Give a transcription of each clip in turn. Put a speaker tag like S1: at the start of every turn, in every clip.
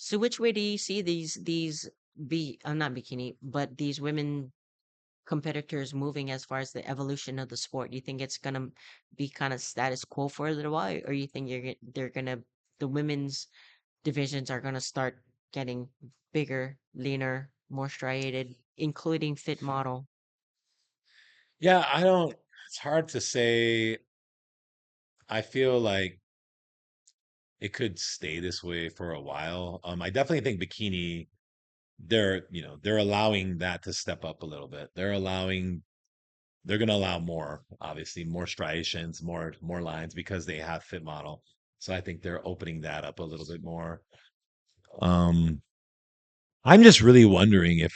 S1: So which way do you see these not bikini, but these women competitors moving as far as the evolution of the sport? Do you think it's gonna be kind of status quo for a little while, or you think they're gonna the women's divisions are gonna start getting bigger, leaner, more striated, including fit model?
S2: Yeah, I don't. It's hard to say. I feel like it could stay this way for a while. I definitely think bikini. They're allowing that to step up a little bit. They're going to allow more, obviously, more striations, more lines because they have fit model. So I think they're opening that up a little bit more. Um, I'm just really wondering if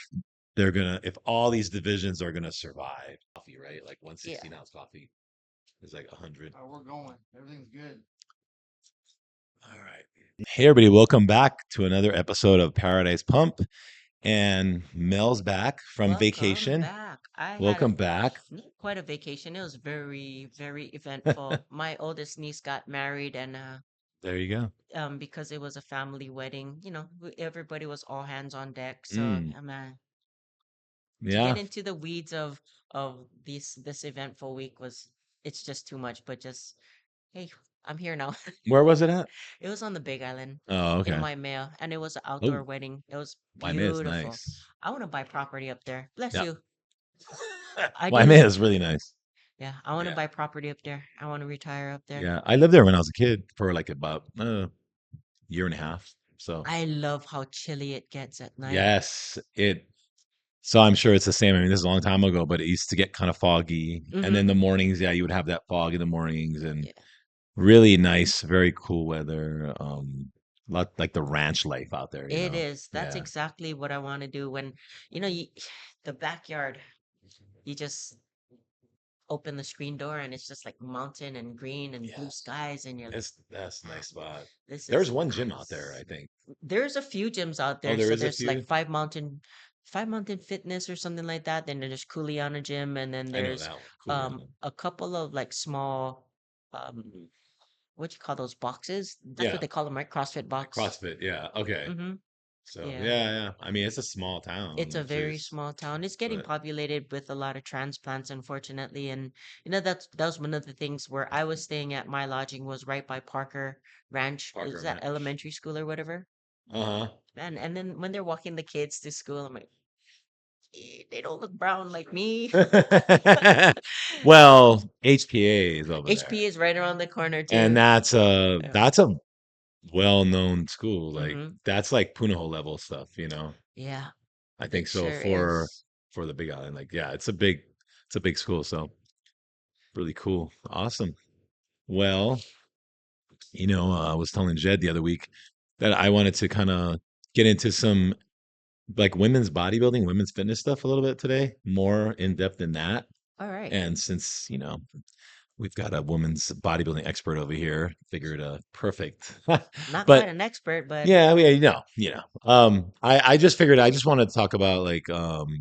S2: all these divisions are gonna survive. Coffee, right? Like
S1: Yeah.
S2: 116 ounce coffee is like 100.
S3: Oh, we're going. Everything's good.
S2: All right. Hey everybody, welcome back to another episode of Paradise Pump. And Mel's back from
S1: Welcome
S2: vacation.
S1: back. I had
S2: Welcome back.
S1: not quite a vacation. It was very, very eventful. My oldest niece got married, and
S2: There you go.
S1: because it was a family wedding, everybody was all hands on deck. So,
S2: Mm,
S1: man, to get
S2: yeah.
S1: into the weeds of this eventful week was it's just too much. But just hey, I'm here now.
S2: Where was it at?
S1: It was on the Big Island
S2: Oh,
S1: in
S2: okay.
S1: Waimea, and it was an outdoor
S2: Oh,
S1: wedding. It was
S2: Waimea is
S1: beautiful.
S2: nice.
S1: I want to buy property up there. Bless
S2: Yeah.
S1: you. I
S2: Waimea
S1: didn't.
S2: is really nice.
S1: Yeah, I want to
S2: Yeah.
S1: buy property up there. I want to retire up there.
S2: Yeah. I lived there when I was a kid for like about year and a half. So
S1: I love how chilly it gets at night.
S2: yes, so I'm sure it's the same. I mean, this is a long time ago, but it used to get kind of foggy. And then
S1: Mm-hmm.
S2: the mornings, yeah, you would have that fog in the mornings and
S1: Yeah,
S2: really nice, very cool weather. Lot like the ranch life out there, you
S1: it
S2: know.
S1: is. That's
S2: Yeah.
S1: exactly what I want to do when, you, the backyard, you just open the screen door and it's just like mountain and green and blue
S2: Yes.
S1: skies and you're like,
S2: That's a nice spot.
S1: this
S2: There's
S1: is
S2: one gym out there, I
S1: nice.
S2: think.
S1: There's a few gyms out
S2: Oh,
S1: there.
S2: there
S1: So
S2: is a
S1: there's like
S2: few.
S1: Five Mountain Fitness or something like that. Then there's Kuliana Gym, and then
S2: I know
S1: there's
S2: that one. Cool.
S1: a couple of like small um what you call those boxes? That's what
S2: Yeah.
S1: they call them, right? CrossFit
S2: Like
S1: box.
S2: CrossFit. Yeah. Okay.
S1: Mm-hmm.
S2: So
S1: Yeah.
S2: yeah, yeah. I mean, it's a small
S1: It's
S2: town,
S1: a
S2: which
S1: very
S2: is,
S1: small town. It's getting
S2: but
S1: populated with a lot of transplants, unfortunately. And that was one of the things where I was staying at. My lodging was right by Parker Ranch. Is
S2: Parker
S1: that
S2: Ranch.
S1: elementary school or whatever?
S2: Uh-huh.
S1: And then when they're walking the kids to school, I'm like, they don't look brown like me.
S2: Well, HPA is over there,
S1: HP is right around the corner
S2: and
S1: too. Yeah.
S2: that's a well-known school. Like
S1: Mm-hmm.
S2: that's like Punahou level stuff, you know.
S1: Yeah,
S2: I think
S1: it
S2: so
S1: sure is.
S2: for the Big Island. Like, yeah, it's a big school, so really cool, awesome. Well, I was telling Jed the other week that I wanted to kind of get into some like women's bodybuilding, women's fitness stuff a little bit today, more in depth than that.
S1: All right.
S2: And since we've got a woman's bodybuilding expert over here. Figured perfect.
S1: Not quite
S2: But
S1: an expert, but
S2: yeah, I just figured I just want to talk about like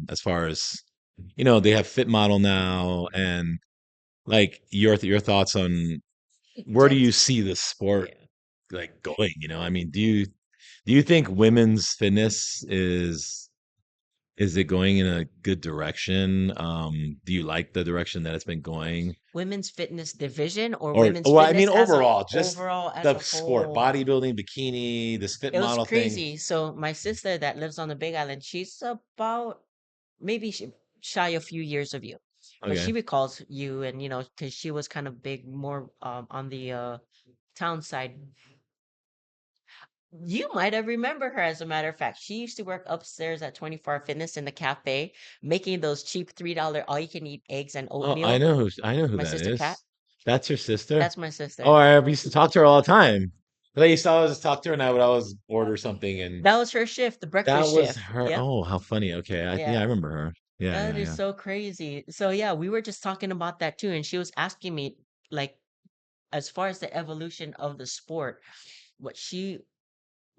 S2: as far as they have Fit Model now and like your thoughts on where do you
S1: Jed's.
S2: see the sport
S1: Yeah.
S2: like going, I mean, do you think women's fitness is it going in a good direction? Do you like the direction that it's been going?
S1: Women's fitness division or
S2: Or,
S1: women's
S2: well, I
S1: fitness
S2: mean,
S1: as a
S2: overall, just
S1: overall as
S2: the
S1: a
S2: sport,
S1: whole.
S2: bodybuilding, bikini, this fit
S1: It was
S2: model thing.
S1: crazy. So my sister that lives on the Big Island, she's about maybe shy a few years of you, but she
S2: Okay.
S1: recalls you, and because she was kind of big, more on the town side. You might have remembered her, as a matter of fact. She used to work upstairs at 24 Fitness in the cafe, making those cheap $3 all-you-can-eat eggs and
S2: Oh,
S1: oatmeal.
S2: I know who
S1: My
S2: that
S1: sister Kat,
S2: is. That's your sister?
S1: that's my
S2: Oh,
S1: sister.
S2: I used to talk to her all the time. I used to always talk to her and I would always order something and
S1: That was her shift, the
S2: that
S1: breakfast
S2: was
S1: shift.
S2: her.
S1: Yep.
S2: Oh, how funny. Okay. Yeah, I
S1: Yeah.
S2: remember her. Yeah,
S1: That
S2: yeah,
S1: is
S2: yeah.
S1: so crazy. So yeah, we were just talking about that too, and she was asking me, like, as far as the evolution of the sport, what she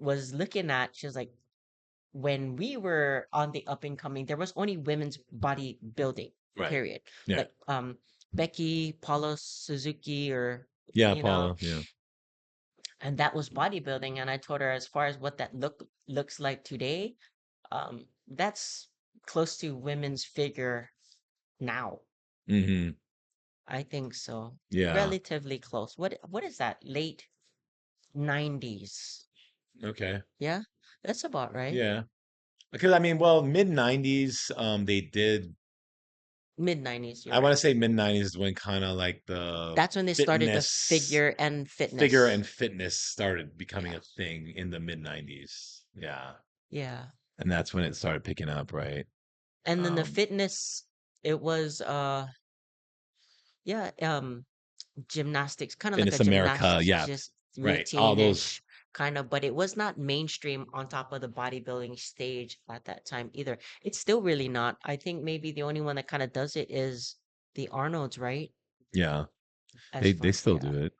S1: was looking at, she was like, when we were on the up and coming, there was only women's bodybuilding,
S2: Right.
S1: period.
S2: Yeah.
S1: Like Becky, Paula Suzuki, or
S2: Yeah,
S1: you know,
S2: Paula. Yeah.
S1: and that was bodybuilding. And I told her, as far as what that looks like today, that's close to women's figure now.
S2: Hmm.
S1: I think so.
S2: Yeah.
S1: Relatively close. What is that? Late 90s.
S2: Okay.
S1: Yeah, that's about right.
S2: Yeah. Because I mean, well, mid '90s, they did.
S1: Mid 90s, you're
S2: I want to
S1: right.
S2: say mid '90s is when kind of like the
S1: That's when they started the
S2: fitness,
S1: figure and
S2: figure
S1: fitness.
S2: and fitness started becoming
S1: Yeah.
S2: a thing in the mid '90s. Yeah,
S1: Yeah.
S2: and that's when it started picking up, right?
S1: And then the
S2: Um,
S1: fitness, it was yeah, gymnastics, kind of like a
S2: Fitness America,
S1: gymnastics
S2: yeah,
S1: just
S2: right. All those,
S1: routine-ish kind of, but it was not mainstream on top of the bodybuilding stage at that time either. It's still really not. I think maybe the only one that kind of does it is the Arnolds, right?
S2: yeah,
S1: As
S2: they
S1: far,
S2: still
S1: yeah.
S2: do it.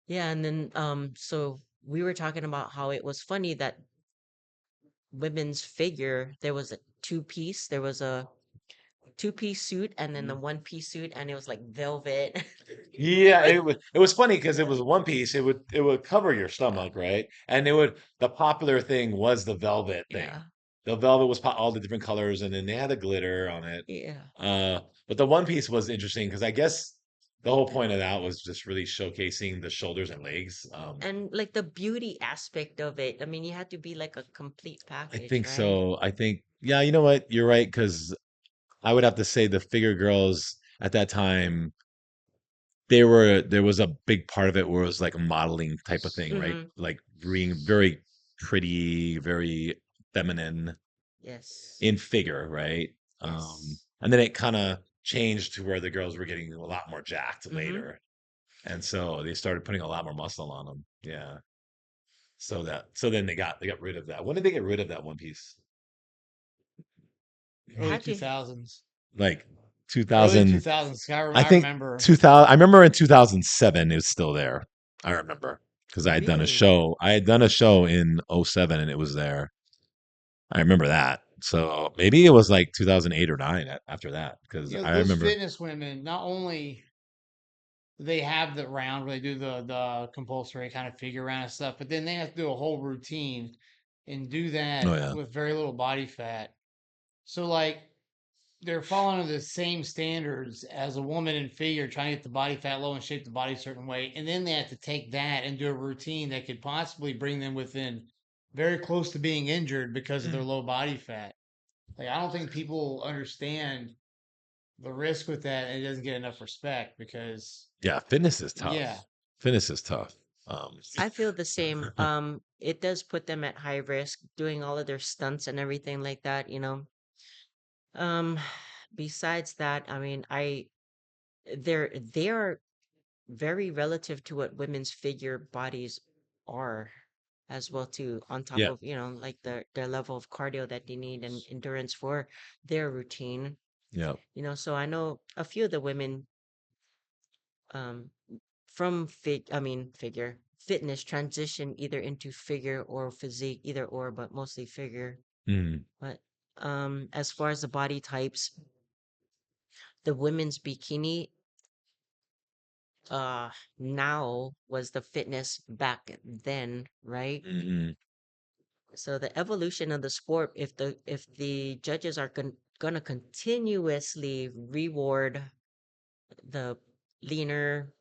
S1: Yeah, and then so we were talking about how it was funny that women's figure, there was a two-piece, there was a two-piece suit and then the one-piece suit and it was like velvet.
S2: Yeah, it was funny because it was one piece. It would cover your
S1: Yeah.
S2: stomach, right? And the popular thing was the velvet thing.
S1: Yeah.
S2: The velvet was all the different colors, and then they had the glitter on it.
S1: Yeah.
S2: But the one piece was interesting because I guess the whole point of that was just really showcasing the shoulders and legs.
S1: And like the beauty aspect of it. I mean, you had to be like a complete
S2: I
S1: package,
S2: think
S1: right?
S2: so. I think, yeah, you know what? You're right because I would have to say the figure girls at that time there was a big part of it where it was like a modeling type of thing, right?
S1: Mm-hmm.
S2: Like being very pretty, very feminine
S1: Yes.
S2: in figure, right?
S1: Yes.
S2: And then it kind of changed to where the girls were getting a lot more jacked
S1: Mm-hmm.
S2: later, and so they started putting a lot more muscle on them. Yeah. So then they got rid of that. When did they get rid of that one piece?
S3: Early
S1: Had
S3: two
S1: to.
S3: thousands.
S2: Like
S3: Early
S2: 2000,
S3: 2000s.
S2: I
S3: I
S2: think
S3: remember.
S2: 2000. I remember in 2007 it was still there. I remember because I had done a
S1: Really?
S2: show. I had done a show in '07 and it was there. I remember that. So maybe it was like 2008 or 9 after that because I
S3: Those
S2: remember.
S3: fitness women, not only do they have the round where they do the compulsory kind of figure round and stuff, but then they have to do a whole routine and do
S2: Oh
S3: that
S2: yeah,
S3: with very little body fat. So like they're following the same standards as a woman in figure, trying to get the body fat low and shape the body a certain way. And then they have to take that and do a routine that could possibly bring them within very close to being injured because of their low body fat. Like, I don't think people understand the risk with that and it doesn't get enough respect because,
S2: yeah. Fitness is tough.
S3: yeah,
S2: Fitness is tough.
S1: I feel the same. It does put them at high risk doing all of their stunts and everything like that. Um, besides that, I mean, they are very relative to what women's figure bodies are as well too, on top
S2: Yeah,
S1: of like their level of cardio that they need and endurance for their routine.
S2: yeah.
S1: So I know a few of the women um from figure fitness transition either into figure or physique, either or, but mostly figure.
S2: Mm,
S1: But as far as the body types, the women's bikini uh now was the fitness back then, right?
S2: mm,
S1: So the evolution of the sport, if the judges are gonna continuously reward the leaner,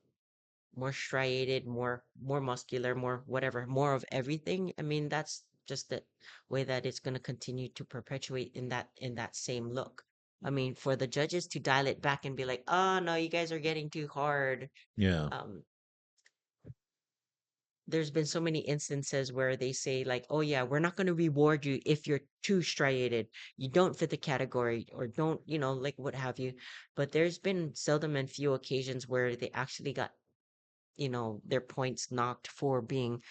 S1: more striated, more muscular, more whatever, more of everything. I mean, that's just the way that it's gonna continue to perpetuate in that same look. I mean, for the judges to dial it back and be like, "Oh no, you guys are getting too hard."
S2: yeah,
S1: Um, there's been so many instances where they say like, "Oh yeah, we're not going to reward you if you're too striated, you don't fit the category, or don't, like what have you." But there's been seldom and few occasions where they actually got, their points knocked for being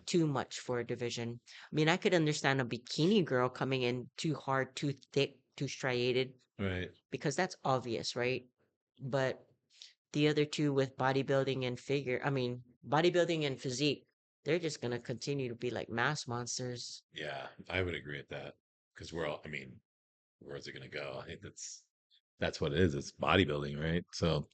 S1: too much for a division. I mean, I could understand a bikini girl coming in too hard, too thick, too striated,
S2: right.
S1: because that's obvious, right? But the other two with bodybuilding and bodybuilding and physique, they're just gonna continue to be like mass monsters.
S2: Yeah, I would agree with that because we're all. I mean, where's it gonna go? I think that's what it is. It's bodybuilding, right? So,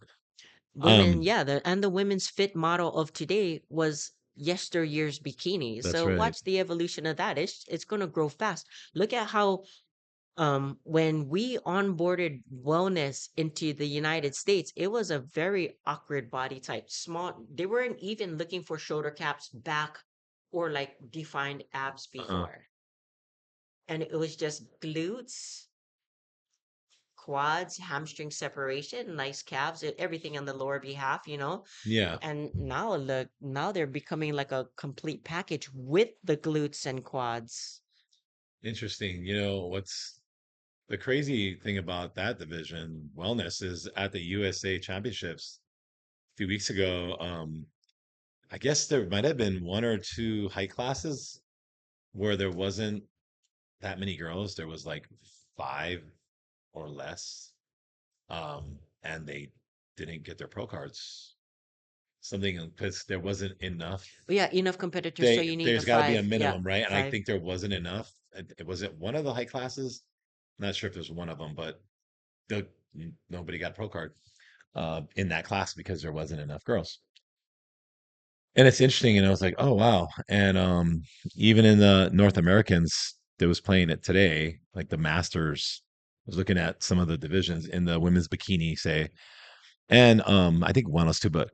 S1: Women,
S2: um,
S1: yeah, the women's fit model of today was yesteryear's bikinis.
S2: That's
S1: So
S2: right.
S1: watch the evolution of that. It's gonna grow fast. Look at how when we onboarded wellness into the United States, it was a very awkward body type. Small, they weren't even looking for shoulder caps, back, or like defined abs
S2: Uh-huh.
S1: before. And it was just glutes, quads, hamstring separation, nice calves, everything on the lower behalf.
S2: Yeah.
S1: And now look, now they're becoming like a complete package with the glutes and quads.
S2: Interesting. What's the crazy thing about that division, wellness, is at the USA Championships a few weeks ago. I guess there might have been one or two height classes where there wasn't that many girls. There was like five or less. And they didn't get their pro cards. Something because there wasn't enough.
S1: But yeah, enough competitors, so you need
S2: There's
S1: a
S2: got to be a
S1: five. Yeah,
S2: minimum, right? And I
S1: five.
S2: think there wasn't enough. Was it one of the height classes? Not sure if there's one of them, but the, nobody got a pro card in that class because there wasn't enough girls. And it's interesting, and I was like, oh wow. And even in the North Americans that was playing it today, like the Masters, I was looking at some of the divisions in the women's bikini, say, and I think one else too, but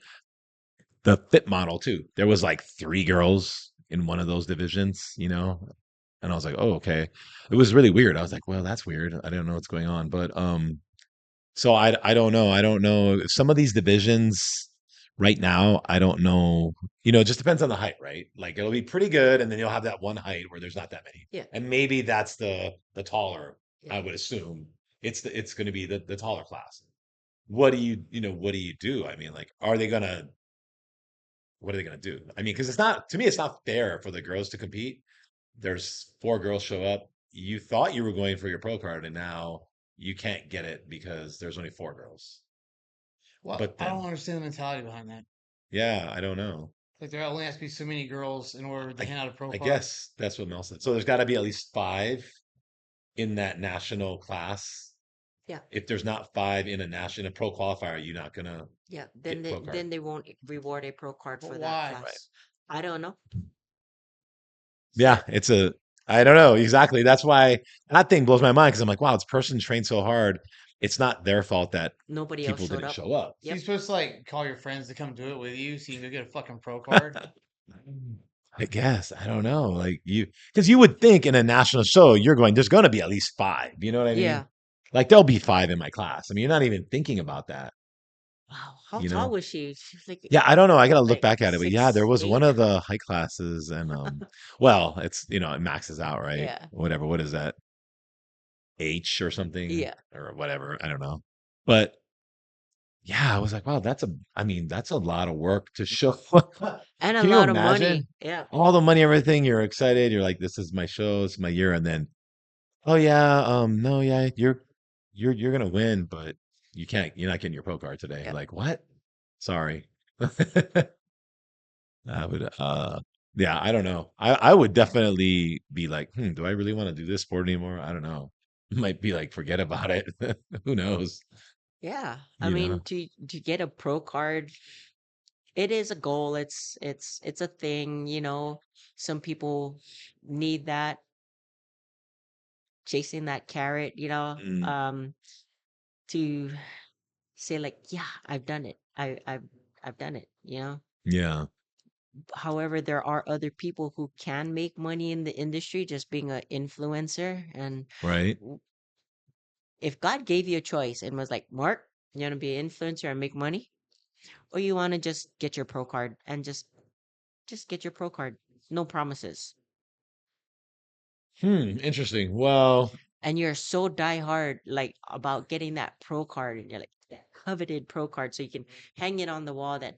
S2: the fit model too. There was like three girls in one of those divisions. And I was like, oh, okay. It was really weird. I was like, well, that's weird. I don't know what's going on. But so I don't know. I don't know. Some of these divisions right now, I don't know. It just depends on the height, right? Like it'll be pretty good, and then you'll have that one height where there's not that many.
S1: Yeah,
S2: And maybe that's the taller,
S1: yeah.
S2: I would assume. It's gonna be the taller class. What do you do? I mean, like, what are they gonna do? I mean, because it's not to me, it's not fair for the girls to compete. There's four girls show up. You thought you were going for your pro card, and now you can't get it because there's only four girls.
S3: Well,
S2: But
S3: I don't
S2: then,
S3: understand the mentality behind that.
S2: yeah, I don't know.
S3: Like there only has to be so many girls in order to
S2: I
S3: hand out a pro
S2: I
S3: card.
S2: guess that's what Mel said. So there's got to be at least five in that national class.
S1: Yeah,
S2: If there's not five in a pro qualifier, you're not gonna
S1: yeah. Then
S2: get
S1: they
S2: pro card.
S1: then they won't reward a pro card
S3: But
S1: for that
S3: why?
S2: Right.
S1: class. I don't know.
S2: Yeah, I don't know exactly. That's why that thing blows my mind because I'm like, wow, this person trained so hard. It's not their fault that
S1: Nobody else
S2: people
S1: showed
S2: didn't
S1: up.
S2: show up.
S3: So you're
S1: Yep.
S3: supposed to like call your friends to come do it with you so you can go get a fucking pro card?
S2: I guess I don't know. Like because you would think in a national show, there's going to be at least five. You know what I mean?
S1: Yeah.
S2: Like there'll be five in my class. I mean, you're not even thinking about that.
S1: Wow. How
S2: You
S1: tall
S2: know?
S1: was she? She's
S2: Yeah, I don't know. I got to look
S1: like
S2: back at it, but yeah, there
S1: six
S2: was one
S1: eight.
S2: of the high classes, and well, it maxes out, right?
S1: Yeah.
S2: Whatever. What is that? H or something
S1: Yeah.
S2: or whatever. I don't know. But yeah, I was like, wow, I mean, that's a lot of work to show.
S1: And a
S2: Can you
S1: lot of money.
S2: imagine
S1: Yeah.
S2: all the money, everything? You're excited. You're like, this is my show, it's my year, and then, oh yeah, no, yeah, you're gonna win, but you're not getting your pro card today.
S1: Yep.
S2: Like, what? Sorry. I would, yeah, I don't know. I would definitely be like, do I really want to do this sport anymore? I don't know. Might be like, forget about it. Who knows?
S1: Yeah. I
S2: You
S1: mean,
S2: know?
S1: to get a pro card, it is a goal. It's a thing. Some people need that, chasing that carrot,
S2: Mm,
S1: to say like, yeah, I've done it. I've done it.
S2: yeah,
S1: However, there are other people who can make money in the industry just being an influencer. And
S2: right.
S1: w- if God gave you a choice and was like, Mark, you want to be an influencer and make money, or you want to just get your pro card and just get your pro card, no promises,
S2: Interesting. Well,
S1: and you're so die hard like about getting that pro card, and you're like that coveted pro card, so you can hang it on the wall. That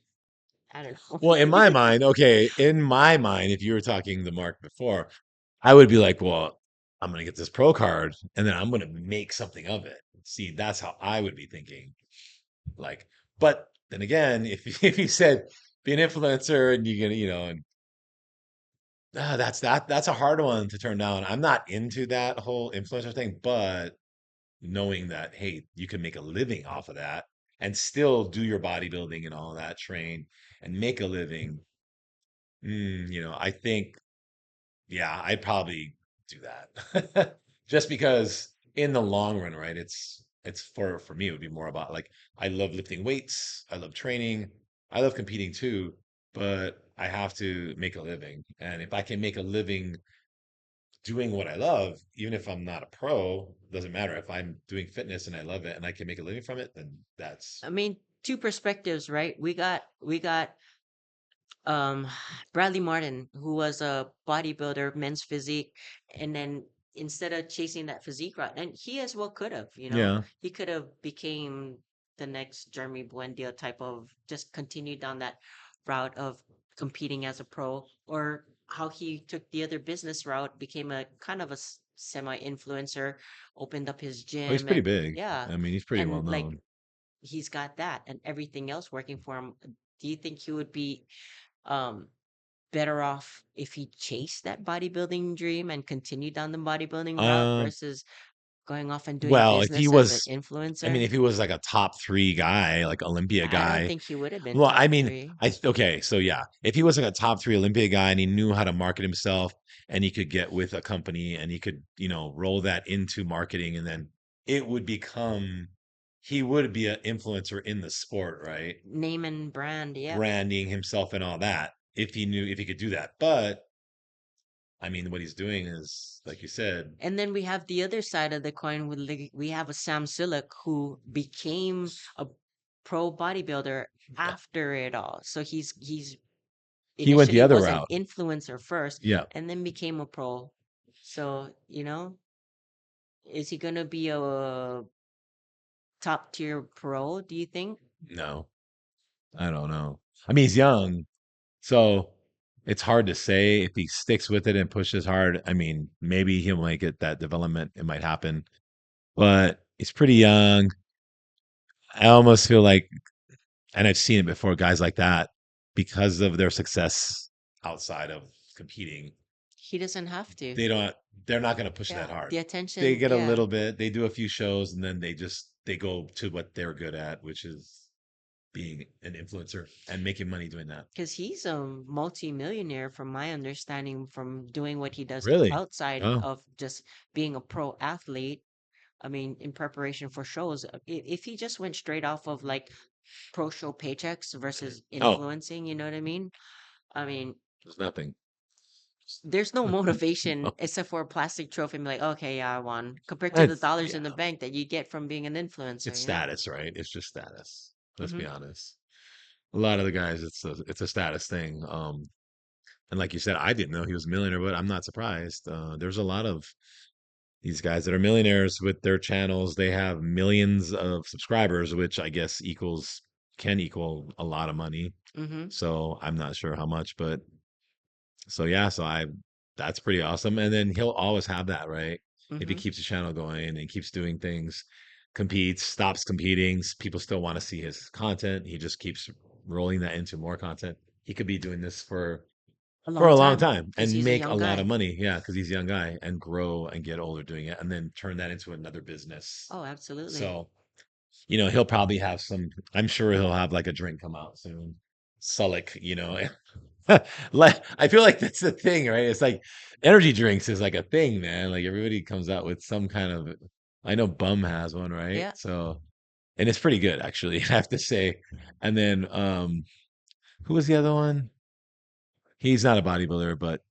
S1: I don't know.
S2: well, in my mind, okay, in my mind, if you were talking the mark before, I would be like, well, I'm gonna get this pro card and then I'm gonna make something of it. See, that's how I would be thinking. Like, but then again, if if you said be an influencer and you're gonna, and that's a hard one to turn down. I'm not into that whole influencer thing, but knowing that, hey, you can make a living off of that and still do your bodybuilding and all that, train and make a living. I think, yeah, I'd probably do that. Just because in the long run, right? It's for me, it would be more about like I love lifting weights, I love training, I love competing too, but I have to make a living. And if I can make a living doing what I love, even if I'm not a pro, doesn't matter. If I'm doing fitness and I love it and I can make a living from it, then that's
S1: I mean, two perspectives, right? We got um Bradley Martin, who was a bodybuilder, men's physique, and then instead of chasing that physique route, and he as well could have,
S2: yeah.
S1: he could have became the next Jeremy Buendia type of, just continued down that route of competing as a pro, or how he took the other business route, became a kind of a semi-influencer, opened up his
S2: Oh, he's
S1: gym,
S2: pretty
S1: and
S2: big.
S1: yeah,
S2: I mean, he's pretty well
S1: and like
S2: known.
S1: he's got that and everything else working for him. Do you think he would be um better off if he chased that bodybuilding dream and continued down the bodybuilding route
S2: Um,
S1: versus going off and doing
S2: well, if he
S1: business as an
S2: was, I mean,
S1: influencer?
S2: if he was like a top three guy, like Olympia
S1: I don't
S2: guy,
S1: think he would have been
S2: well, I
S1: top
S2: mean,
S1: three.
S2: okay, so yeah, if he was like a top three Olympia guy and he knew how to market himself and he could get with a company and he could, roll that into marketing and then it would become, he would be an influencer in the sport, right?
S1: Name and brand, yep.
S2: Branding himself and all that, if he could do that. But I mean, what he's doing is, like you said,
S1: And then we have the other side of the coin with we have a Sam Silek who became a pro bodybuilder
S2: yeah,
S1: after it all. So he's
S2: he went the
S1: initially
S2: other
S1: was an
S2: route.
S1: influencer first
S2: Yeah.
S1: and then became a pro. So, is he gonna be a top tier pro, do you think?
S2: No, I don't know. I mean, he's young. So it's hard to say if he sticks with it and pushes hard. I mean, maybe he'll make it that development. It might happen, but he's pretty young. I almost feel like, and I've seen it before, guys like that, because of their success outside of competing,
S1: He doesn't have to.
S2: they don't, they're not going to push that
S1: Yeah,
S2: hard.
S1: the
S2: They
S1: attention,
S2: get a
S1: yeah,
S2: little bit, they do a few shows, and then they go to what they're good at, which is being an influencer and making money doing that.
S1: because he's a multi-millionaire from my understanding from doing what he does
S2: Really?
S1: outside
S2: Oh,
S1: of just being a pro athlete. I mean, in preparation for shows, if he just went straight off of like pro show paychecks versus
S2: oh,
S1: influencing, you know what I mean? I mean,
S2: there's nothing.
S1: there's no motivation except for a plastic trophy and be like, okay, yeah, I won, compared to the
S2: It's
S1: dollars in
S2: yeah,
S1: the bank that you get from being an influencer,
S2: it's
S1: you know?
S2: status, right? It's just status. Let's be
S1: Hmm.
S2: honest. A lot of the guys, it's a status thing. And like you said, I didn't know he was a millionaire, but I'm not surprised. There's a lot of these guys that are millionaires with their channels. They have millions of subscribers, which I guess can equal a lot of money.
S1: Hmm.
S2: So I'm not sure how much, but so yeah, that's pretty awesome. And then he'll always have that, right? If he
S1: Hmm.
S2: keeps the channel going and keeps doing things, competes, stops competing, people still want to see his content. He just keeps rolling that into more content. He could be doing this
S1: A
S2: for
S1: long
S2: a long
S1: time
S2: time
S1: because
S2: and
S1: he's a
S2: make a
S1: young
S2: lot of
S1: guy.
S2: money. Yeah, because he's a young guy and grow and get older doing it and then turn that into another business.
S1: Oh, absolutely.
S2: So, he'll probably have I'm sure he'll have like a drink come out soon. Sulik. I feel like that's the thing, right? It's like energy drinks is like a thing, man. Like everybody comes out with some kind of. I know Bum has one, right?
S1: Yeah,
S2: So, and it's pretty good, actually, I have to say. And then, who was the other one? He's not a bodybuilder, but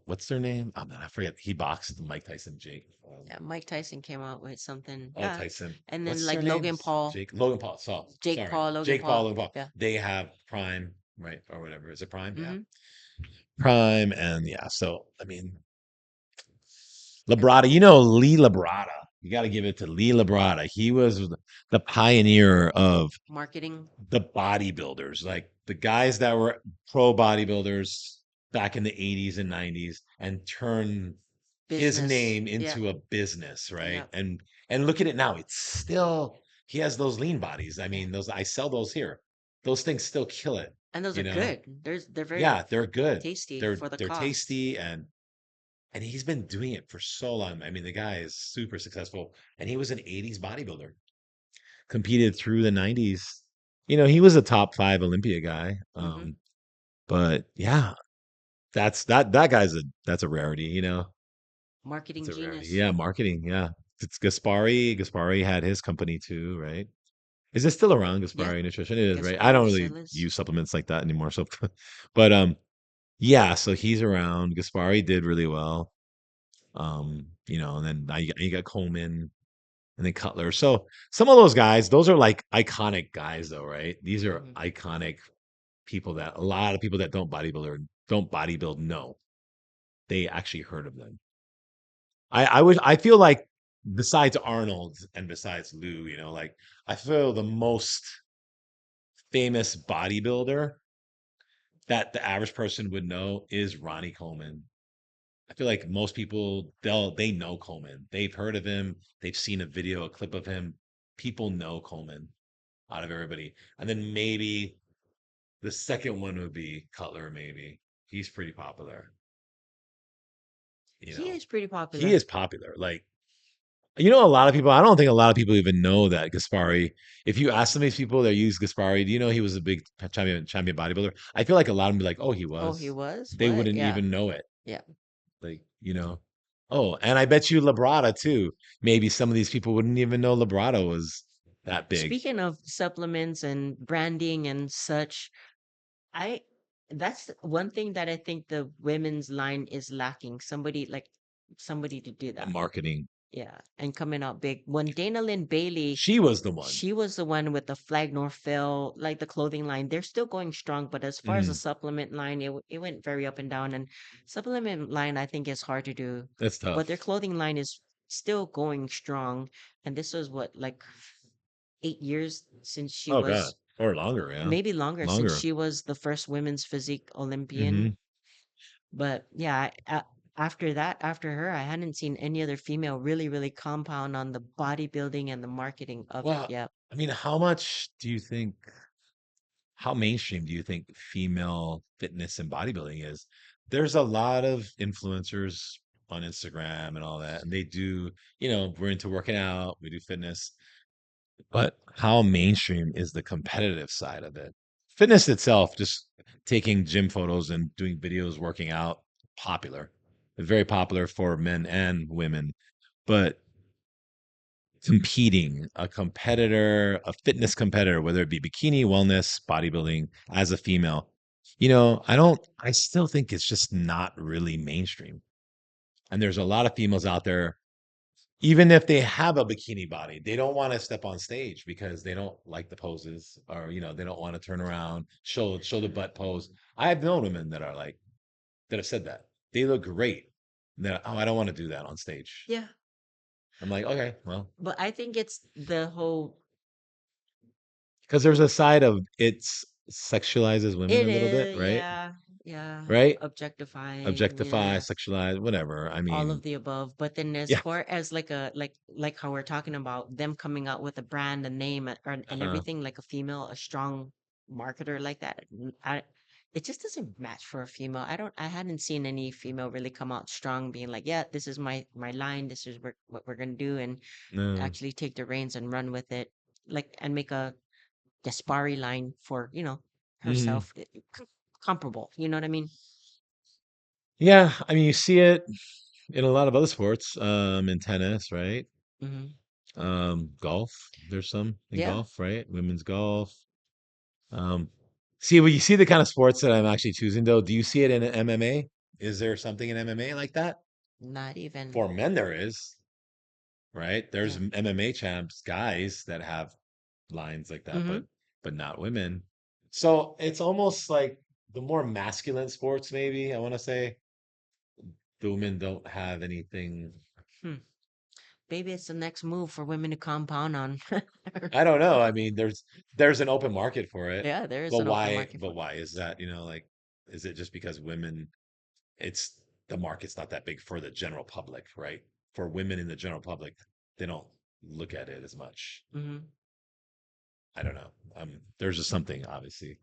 S2: what's their name? Oh man, I forget. He boxed Mike Tyson, Jake.
S1: yeah. Mike Tyson came out with something.
S2: Oh,
S1: Yeah,
S2: Tyson.
S1: and then
S2: What's
S1: like
S2: their names? Logan Paul. So
S1: Jake
S2: sorry,
S1: Paul, Logan
S2: Jake Paul,
S1: Paul.
S2: Logan Paul.
S1: Yeah.
S2: They have Prime, right, or whatever. Is it Prime? Yeah,
S1: Hmm.
S2: Prime, and yeah. So I mean,
S1: And
S2: Labrada. Lee Labrada. You got to give it to Lee Labrada. He was the pioneer of
S1: marketing,
S2: the bodybuilders, like the guys that were pro bodybuilders back in the 80s and 90s and turn his
S1: business.
S2: name
S1: Yeah,
S2: into a business, right?
S1: yeah,
S2: And look at it now. It's still he has those lean bodies. I
S1: yeah.
S2: mean, those I sell those here. Those things still kill it,
S1: And those are
S2: you know?
S1: good. They're very
S2: Yeah, they're good.
S1: tasty
S2: They're
S1: for the
S2: they're
S1: cost.
S2: tasty and he's been doing it for so long. I mean, the guy is super successful and he was an 80s bodybuilder competed through the 90s. He was a top 5 Olympia guy.
S1: Hmm.
S2: But yeah, that guy's that's a rarity, It's
S1: Marketing
S2: a rarity.
S1: genius.
S2: Yeah, marketing. Yeah. It's Gaspari. Gaspari had his company too, right? Is it still around,
S1: Yeah,
S2: Gaspari Nutrition? It is, right? I don't
S1: Gaspari
S2: really
S1: still is.
S2: use supplements like that anymore. So, but yeah. So he's around. Gaspari did really well. And then you got Coleman and then Cutler. So some of those guys, those are like iconic guys, though, right? These are
S1: Mhm.
S2: iconic people that a lot of people that don't bodybuild know. They actually heard of them. I feel like besides Arnold and besides Lou, like I feel the most famous bodybuilder that the average person would know is Ronnie Coleman. I feel like most people they know Coleman. They've heard of him. They've seen a video, a clip of him. People know Coleman out of everybody. And then maybe the second one would be Cutler, maybe. He's pretty popular, you
S1: He
S2: know.
S1: is pretty
S2: He
S1: popular.
S2: is popular. Like a lot of people, I don't think a lot of people even know that Gaspari, if you ask some of these people that use Gaspari, do you know he was a big champion bodybuilder? I feel like a lot of them be like, oh, he
S1: Oh, he
S2: was.
S1: was?
S2: They
S1: What?
S2: wouldn't
S1: Yeah.
S2: even know it.
S1: Yeah.
S2: Like, oh, and I bet you Labrada too. Maybe some of these people wouldn't even know Labrada was that big.
S1: Speaking of supplements and branding and such, I that's one thing that I think the women's line is lacking. Somebody to do that.
S2: Marketing.
S1: Yeah, and coming out big. When Dana Lynn Bailey,
S2: She was the one.
S1: she was the one with the Flag Nor Fail, like the clothing line. They're still going strong, but as far as the
S2: Mm,
S1: supplement line, it went very up and down. And supplement line, I think, is hard to do,
S2: that's
S1: but their
S2: tough.
S1: clothing line is still going strong. And this was what, like 8 years since she
S2: Oh God.
S1: was,
S2: Or longer, yeah.
S1: maybe longer, since
S2: Longer.
S1: she was the first women's physique
S2: Hmm.
S1: Olympian. But yeah, after that, after her, I hadn't seen any other female really, really compound on the bodybuilding and the marketing of it.
S2: Well,
S1: Yeah.
S2: I mean, how mainstream do you think female fitness and bodybuilding is? There's a lot of influencers on Instagram and all that, and they do, we're into working out, we do fitness, but how mainstream is the competitive side of it? Fitness itself, just taking gym photos and doing videos working out, popular, very popular for men and women, but competing, a competitor, a fitness competitor, whether it be bikini, wellness, bodybuilding, as a female, I still think it's just not really mainstream. And there's a lot of females out there, even if they have a bikini body, they don't want to step on stage because they don't like the poses, or, they don't want to turn around, show the butt pose. I have known women that have said that. They look great. That, oh, I don't want to do that on stage.
S1: Yeah.
S2: I'm like, okay, well,
S1: But I think it's the whole,
S2: because there's a side of it's sexualizes women a
S1: it
S2: little bit,
S1: is,
S2: right?
S1: yeah, yeah,
S2: Right?
S1: objectifying,
S2: Objectify,
S1: yeah,
S2: sexualize, whatever. I
S1: all
S2: mean,
S1: of the above. But then as
S2: yeah.
S1: far as like how we're talking about them coming out with a brand, a name, and
S2: Uh,
S1: everything, like a female, a strong marketer like that, it just doesn't match for a female. I hadn't seen any female really come out strong, being like, yeah, this is my line, this is what we're gonna do, and
S2: no.
S1: actually take the reins and run with it, like, and make a Gaspari line for,
S2: Hmm.
S1: herself, comparable. You know what I mean?
S2: Yeah, I mean, you see it in a lot of other sports, in tennis, right?
S1: Hmm.
S2: Golf. There's some in
S1: Yeah,
S2: golf, right? Women's golf. Um, see, when you see the kind of sports that I'm actually choosing, though, do you see it in MMA? Is there something in MMA like that?
S1: not even.
S2: For men, there is, right? There's
S1: Yeah.
S2: MMA champs, guys that have lines like that,
S1: Hmm.
S2: but not women. So it's almost like the more masculine sports, maybe I want to say, the women don't have anything.
S1: Hmm. Maybe it's the next move for women to compound on.
S2: I don't know. I mean, there's an open market for it,
S1: Yeah, there is
S2: but
S1: an open
S2: why?
S1: market
S2: But
S1: for it.
S2: why is that? Like, is it just because women? It's the market's not that big for the general public, right? For women in the general public, they don't look at it as much.
S1: Hmm.
S2: I don't know. There's just something, obviously.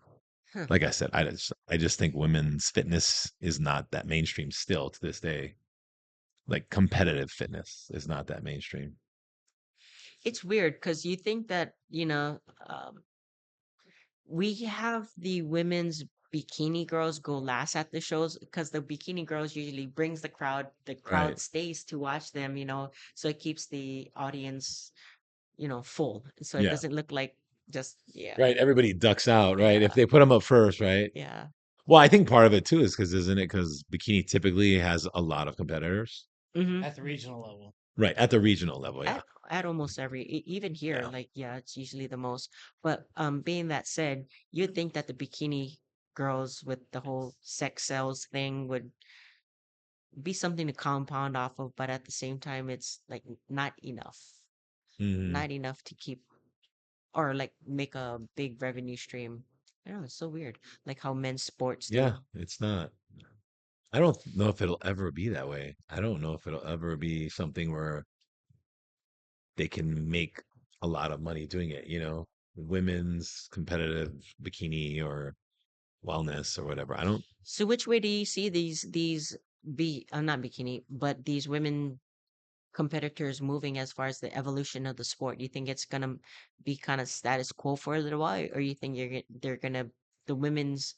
S1: Huh.
S2: Like I said, I just think women's fitness is not that mainstream still to this day. Like competitive fitness is not that mainstream.
S1: It's weird because you think that, we have the women's bikini girls go last at the shows because the bikini girls usually brings the crowd
S2: Right.
S1: stays to watch them, so it keeps the audience, full. So it
S2: Yeah.
S1: doesn't look like just, yeah,
S2: Right. Everybody ducks out, right? If
S1: yeah,
S2: they put them up first, right?
S1: yeah.
S2: Well, I think part of it too is because isn't it because bikini typically has a lot of competitors,
S1: Hmm.
S3: at the regional level.
S2: right? At the regional level, yeah,
S1: At almost even here,
S2: yeah.
S1: like, yeah, it's usually the most. But being that said, you'd think that the bikini girls with the whole sex sells thing would be something to compound off of, but at the same time, it's like not enough.
S2: Hmm.
S1: Not enough to keep or like make a big revenue stream. I don't know, it's so weird. Like how men's sports
S2: Yeah,
S1: do.
S2: it's not. I don't know if it'll ever be that way. I don't know if it'll ever be something where they can make a lot of money doing it, women's competitive bikini or wellness or whatever. I don't.
S1: So which way do you see these not bikini, but these women competitors moving as far as the evolution of the sport? You think it's gonna be kind of status quo for a little while, or you think they're gonna the women's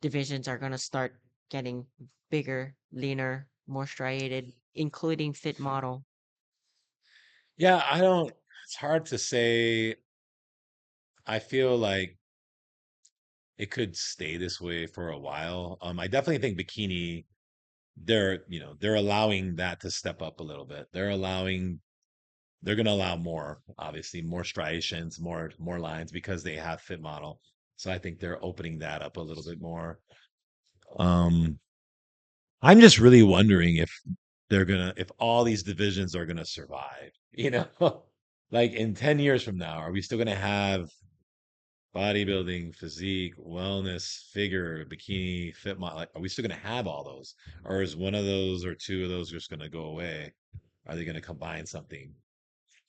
S1: divisions are gonna start getting bigger, leaner, more striated, including fit model?
S2: Yeah, I don't. It's hard to say. I feel like it could stay this way for a while. I definitely think bikini, they're allowing that to step up a little bit. They're going to allow more, obviously, more striations, more lines because they have fit model. So I think they're opening that up a little bit more. Um, I'm just really wondering if all these divisions are gonna survive, like in 10 years from now, are we still gonna have bodybuilding, physique, wellness, figure, bikini, fit model? Like, are we still gonna have all those? Or is one of those or two of those just gonna go away? Are they gonna combine something?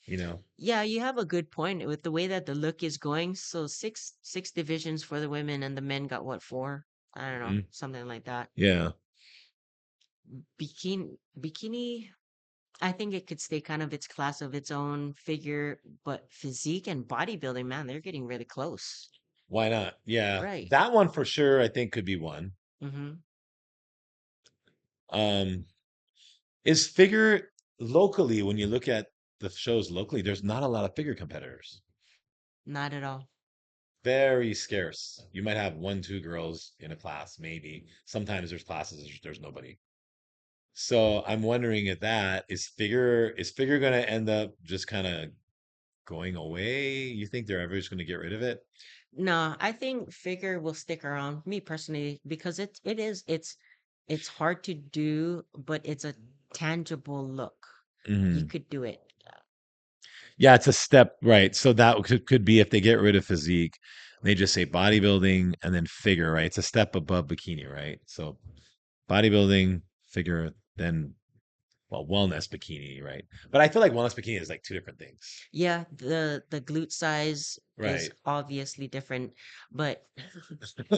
S2: You know?
S1: Yeah, you have a good point with the way that the look is going. So six divisions for the women and the men got what, four? I don't know,
S2: Mhm.
S1: something like that.
S2: Yeah.
S1: Bikini, I think it could stay kind of its class of its own figure, but physique and bodybuilding, man, they're getting really close.
S2: Why not? Yeah.
S1: Right.
S2: That one for sure, I think could be one.
S1: Mm-hmm.
S2: Um, is figure locally, when you look at the shows locally, there's not a lot of figure competitors.
S1: Not at all.
S2: Very scarce. You might have one, two girls in a class, maybe. Sometimes there's classes, there's nobody. So I'm wondering if that is figure gonna end up just kind of going away? You think they're ever just gonna get rid of it?
S1: No, I think figure will stick around, me personally, because it's hard to do, but it's a tangible look. You
S2: Hmm.
S1: could do it.
S2: Yeah, it's a step, right? So that could be if they get rid of physique, they just say bodybuilding and then figure, right? It's a step above bikini, right? So bodybuilding, figure, then wellness bikini, right? But I feel like wellness bikini is like two different things.
S1: Yeah, the glute size is
S2: Right.
S1: obviously different, but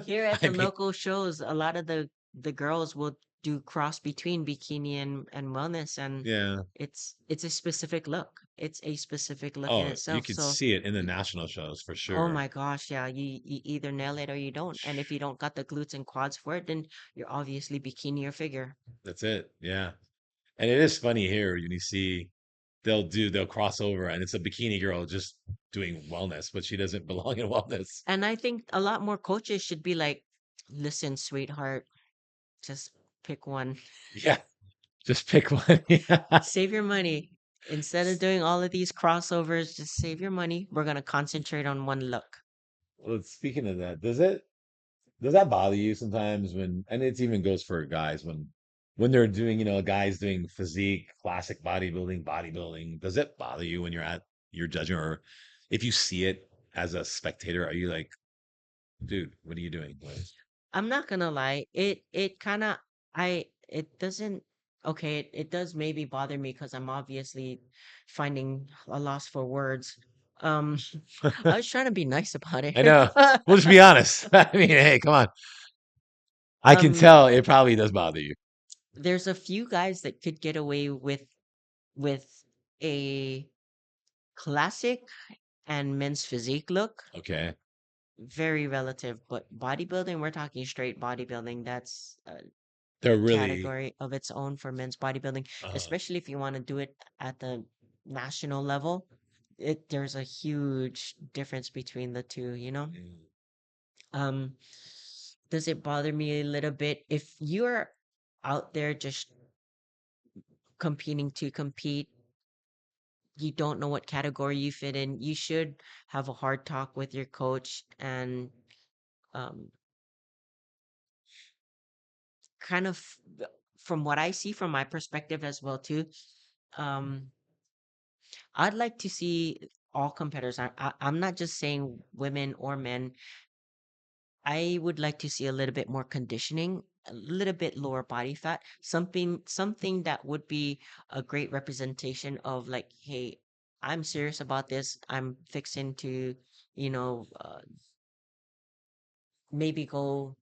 S1: here at
S2: I
S1: the
S2: mean,
S1: local shows, a lot of the girls will do cross between bikini and wellness, and
S2: yeah.
S1: it's a specific look. It's a specific look in
S2: Oh, you
S1: itself.
S2: could
S1: So,
S2: see it in the
S1: y-
S2: national shows for
S1: oh
S2: sure.
S1: my gosh, yeah, you either nail it or you don't. And if you don't got the glutes and quads for it, then you're obviously bikini or figure.
S2: That's it. Yeah. And it is funny here when you see they'll cross over and it's a bikini girl just doing wellness, but she doesn't belong in wellness.
S1: And I think a lot more coaches should be like, listen, sweetheart, just pick one.
S2: Yeah. Just pick one. Yeah.
S1: Save your money. Instead of doing all of these crossovers, just save your money. We're gonna concentrate on one look.
S2: Well, speaking of that, does that bother you sometimes and it even goes for guys when they're doing, guys doing physique, classic bodybuilding, does it bother you when you're judging or if you see it as a spectator, are you like, dude, what are you doing? Like,
S1: I'm not gonna lie. It kind of it doesn't okay, it does maybe bother me because I'm obviously finding a loss for words. Um I was trying to be nice about it.
S2: I know. We'll just be honest. I mean, hey, come on. I can
S1: Um
S2: tell it probably does bother you.
S1: there's a few guys that could get away with a classic and men's physique look.
S2: Okay.
S1: very relative, but bodybuilding, we're talking straight bodybuilding. That's a
S2: They're really
S1: category of its own for men's bodybuilding,
S2: uh
S1: especially if you want to do it at the national level. There's a huge difference between the two, you know?
S2: mm,
S1: Um, does it bother me a little bit if you're out there just competing to compete, you don't know what category you fit in, you should have a hard talk with your coach and um kind of from what I see from my perspective as well too. um I'd like to see all competitors. I'm not just saying women or men. I would like to see a little bit more conditioning, a little bit lower body fat, something that would be a great representation of like, hey, I'm serious about this. I'm fixing to, maybe go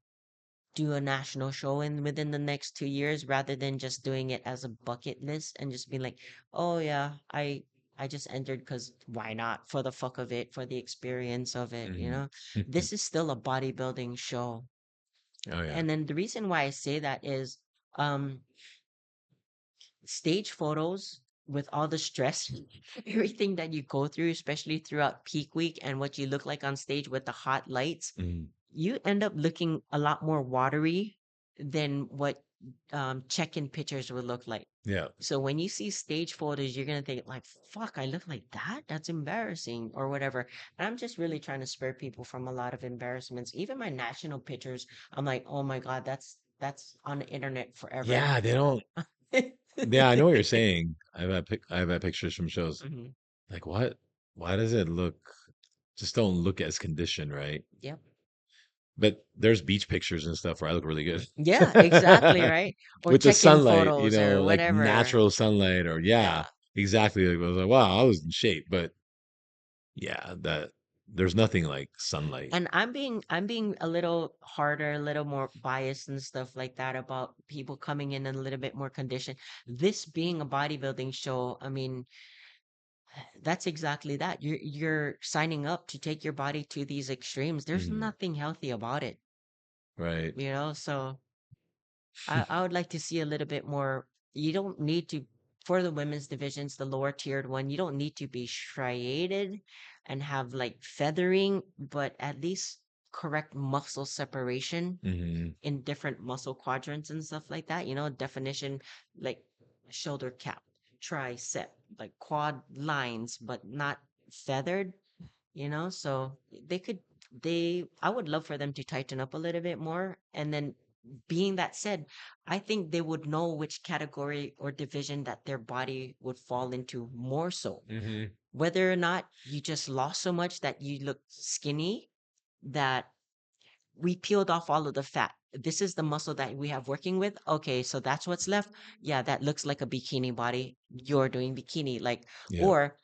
S1: do a national show in within the next 2 years rather than just doing it as a bucket list and just being like, oh yeah, I just entered because why not? For the fuck of it, for the experience of it, you
S2: mhm.
S1: know? This is still a bodybuilding show.
S2: Oh yeah.
S1: And then the reason why I say that is um stage photos with all the stress, everything that you go through, especially throughout peak week and what you look like on stage with the hot lights,
S2: Mhm.
S1: you end up looking a lot more watery than what check-in pictures would look like.
S2: Yeah.
S1: So when you see stage photos, you're gonna think like, "Fuck, I look like that? That's embarrassing," or whatever. And I'm just really trying to spare people from a lot of embarrassments. Even my national pictures, I'm like, "Oh my God, that's on the internet forever."
S2: Yeah, they don't yeah, I know what you're saying. I've had pictures from shows.
S1: Mhm.
S2: Like what? Why does it look just don't look as conditioned, right?
S1: Yep.
S2: But there's beach pictures and stuff where I look really good.
S1: Yeah, exactly, right? Or
S2: With the
S1: check-in
S2: sunlight,
S1: photos or
S2: like
S1: whatever.
S2: natural sunlight or yeah,
S1: Yeah.
S2: exactly. Like, I was like, wow, I was in shape, but yeah, that there's nothing like sunlight.
S1: And I'm being a little harder, a little more biased and stuff like that about people coming in a little bit more conditioned. This being a bodybuilding show, I mean, that's exactly that. You're signing up to take your body to these extremes. There's
S2: Mhm.
S1: nothing healthy about it,
S2: Right.
S1: you know? So I would like to see a little bit more. You don't need to, for the women's divisions, the lower tiered one, you don't need to be striated and have like feathering, but at least correct muscle separation
S2: Hmm.
S1: in different muscle quadrants and stuff like that. Definition like shoulder cap, tricep, like quad lines, but not feathered, so I would love for them to tighten up a little bit more. And then being that said, I think they would know which category or division that their body would fall into more so.
S2: Hmm.
S1: Whether or not you just lost so much that you look skinny, that we peeled off all of the fat. This is the muscle that we have working with. Okay, so that's what's left. Yeah, that looks like a bikini body. You're doing bikini. Like,
S2: Yeah.
S1: or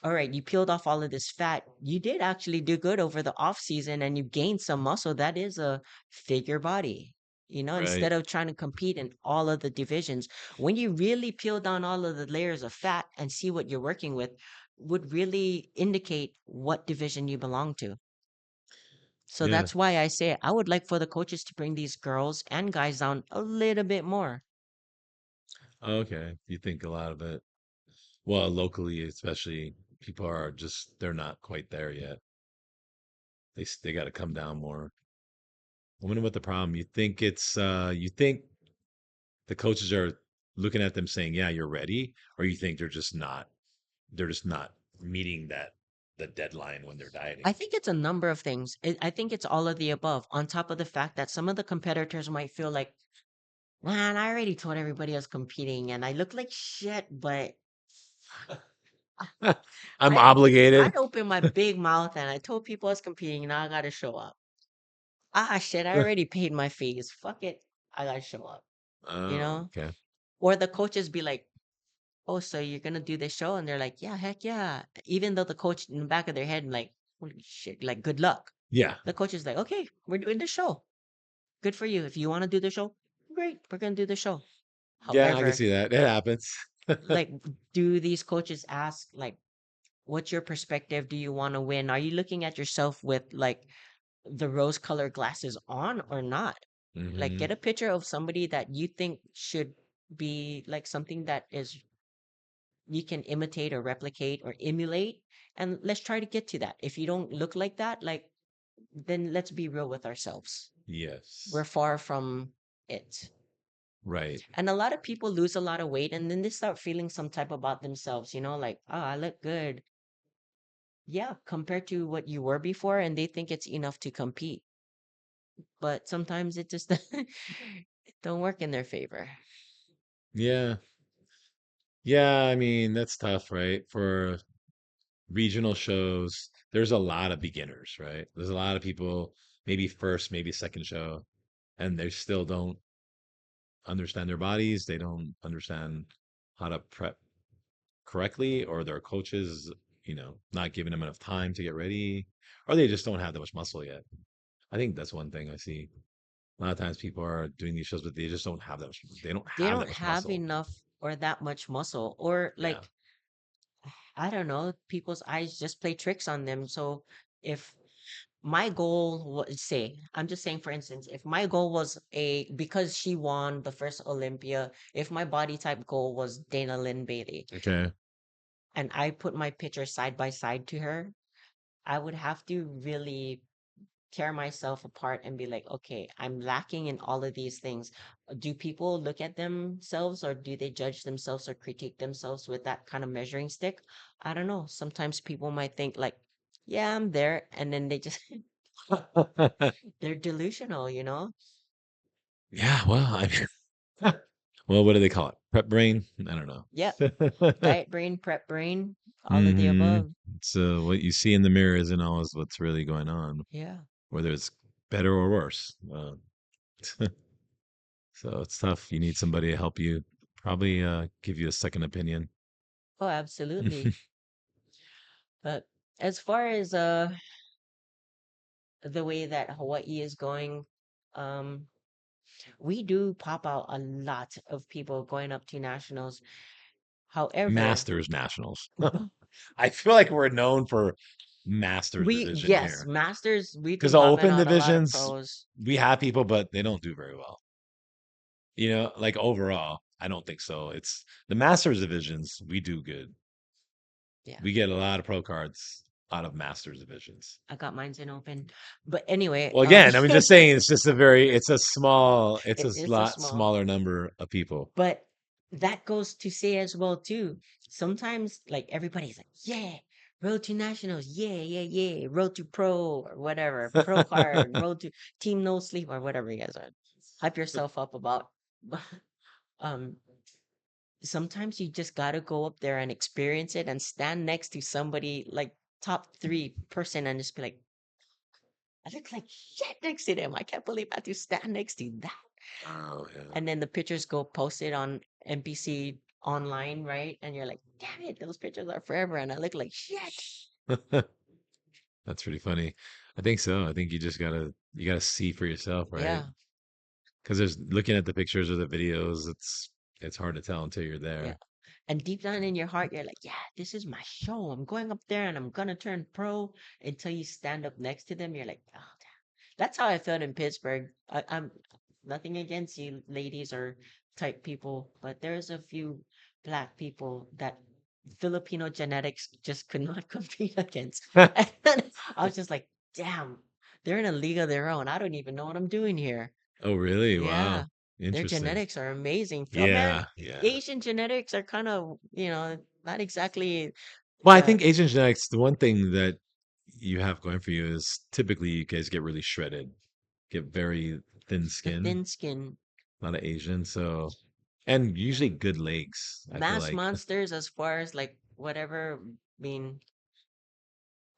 S1: all right, you peeled off all of this fat. You did actually do good over the off season and you gained some muscle. That is a figure body.
S2: Right.
S1: Instead of trying to compete in all of the divisions, when you really peel down all of the layers of fat and see what you're working with, would really indicate what division you belong to. So
S2: Yeah.
S1: that's why I say I would like for the coaches to bring these girls and guys down a little bit more.
S2: Okay. You think a lot of it. Well, locally, especially, people are just they're not quite there yet. They got to come down more. I wonder what the problem. You think the coaches are looking at them saying, "Yeah, you're ready," or you think they're just not meeting the deadline when they're
S1: I
S2: dieting.
S1: think it's a number of things. I think it's all of the above, on top of the fact that some of the competitors might feel like, man, I already told everybody I was competing and I look like shit, but
S2: I'm
S1: I I
S2: obligated.
S1: opened my big mouth and I told people I was competing. Now I gotta show up. Ah, shit, I already paid my fees. Fuck it. I gotta show up, you
S2: Oh,
S1: know?
S2: okay.
S1: Or the coaches be like, oh, so you're gonna do this show? And they're like, yeah, heck yeah. Even though the coach in the back of their head, like, holy shit, like, good luck.
S2: Yeah.
S1: The coach is like, okay, we're doing the show. Good for you. If you want to do the show, great. We're gonna do the show.
S2: Yeah, I can
S1: However,
S2: see that. It happens.
S1: like, do these coaches ask like, what's your perspective? Do you want to win? Are you looking at yourself with like the rose colored glasses on or not? Like
S2: Hmm.
S1: get a picture of somebody that you think should be like something that is you can imitate or replicate or emulate, and let's try to get to that. If you don't look like that, like, then let's be real with ourselves. We're
S2: Yes.
S1: far from it.
S2: Right.
S1: And a lot of people lose a lot of weight and then they start feeling some type about themselves, like, oh, I look good. Yeah, compared to what you were before, and they think it's enough to compete. But sometimes it just it don't work in their favor.
S2: Yeah. Yeah, I mean, that's tough, right? For regional shows, there's a lot of beginners, right? There's a lot of people, maybe first, maybe second show, and they still don't understand their bodies. They don't understand how to prep correctly, or their coaches, not giving them enough time to get ready, or they just don't have that much muscle yet. I think that's one thing I see. A lot of times people are doing these shows, but they just don't have that much. They don't
S1: They
S2: have that
S1: don't
S2: much
S1: have
S2: muscle.
S1: enough or that much muscle, or
S2: Yeah.
S1: like, I don't know, people's eyes just play tricks on them. So if my goal was, say, I'm just saying, for instance, if my goal was because she won the first Olympia, if my body type goal was Dana Lynn Bailey,
S2: Okay.
S1: and I put my picture side by side to her, I would have to really tear myself apart and be like, okay, I'm lacking in all of these things. Do people look at themselves or do they judge themselves or critique themselves with that kind of measuring stick? I don't know. Sometimes people might think like, yeah, I'm there. And then they just, they're delusional.
S2: Yeah, well, I mean, well, what do they call it? Prep brain? I don't
S1: Yep.
S2: know.
S1: Diet brain, prep brain, all of the
S2: Hmm.
S1: above.
S2: So what you see in the mirror isn't always what's really going on,
S1: Yeah.
S2: whether it's better or worse. So it's tough. You need somebody to help you, probably give you a second opinion.
S1: Oh, absolutely. But as far as the way that Hawaii is going, um, we do pop out a lot of people going up to nationals. However,
S2: Masters nationals. I feel like we're known for Masters division
S1: yes,
S2: here,
S1: masters, we
S2: because
S1: do
S2: the
S1: comment
S2: open
S1: out a lot of
S2: divisions,
S1: pros.
S2: we have people, but they don't do very well. Like overall, I don't think so. It's the Masters divisions, we do good.
S1: Yeah,
S2: We get a lot of pro cards out of Masters divisions.
S1: I got mines in open. But anyway,
S2: Well, again, I mean, just saying, it's a
S1: it's a
S2: lot
S1: small,
S2: smaller number of people.
S1: but that goes to say as well too. Sometimes like everybody's like, yeah, road to nationals, yeah, yeah, yeah, road to pro or whatever, pro card, road to team no sleep or whatever you guys are. Hype yourself up about. um sometimes you just gotta go up there and experience it and stand next to somebody like top 3 person and just be like, I look like shit next to them. I can't believe I have to stand next to that.
S2: Oh
S1: And then the pictures go posted on NPC online, right? And you're like, damn it, those pictures are forever and I look like shit.
S2: yeah. That's pretty funny. I think so. I think you gotta see for yourself, right?
S1: Yeah,
S2: Because there's looking at the pictures or the videos, it's hard to tell until you're
S1: yeah.
S2: there.
S1: And deep down in your heart, you're like, yeah, this is my show. I'm going up there and I'm gonna turn pro until you stand up next to them. You're like, oh, that's how I felt in Pittsburgh. I'm nothing against you, ladies or type people, but there's a few black people that Filipino genetics just could not compete against. And I was just like, damn, they're in a league of their own. I don't even know what I'm doing here.
S2: Oh, really? Wow.
S1: Yeah, their
S2: Interesting.
S1: genetics are amazing. Oh man,
S2: Yeah, yeah.
S1: Asian genetics are kind of, not exactly
S2: Well, I
S1: the
S2: think Asian genetics, the one thing that you have going for you is typically you guys get really shredded, get very thin
S1: the
S2: skin,
S1: thin skin.
S2: a lot of Asian, so and usually good legs. I feel
S1: Mass
S2: like.
S1: monsters as far as like whatever. I mean,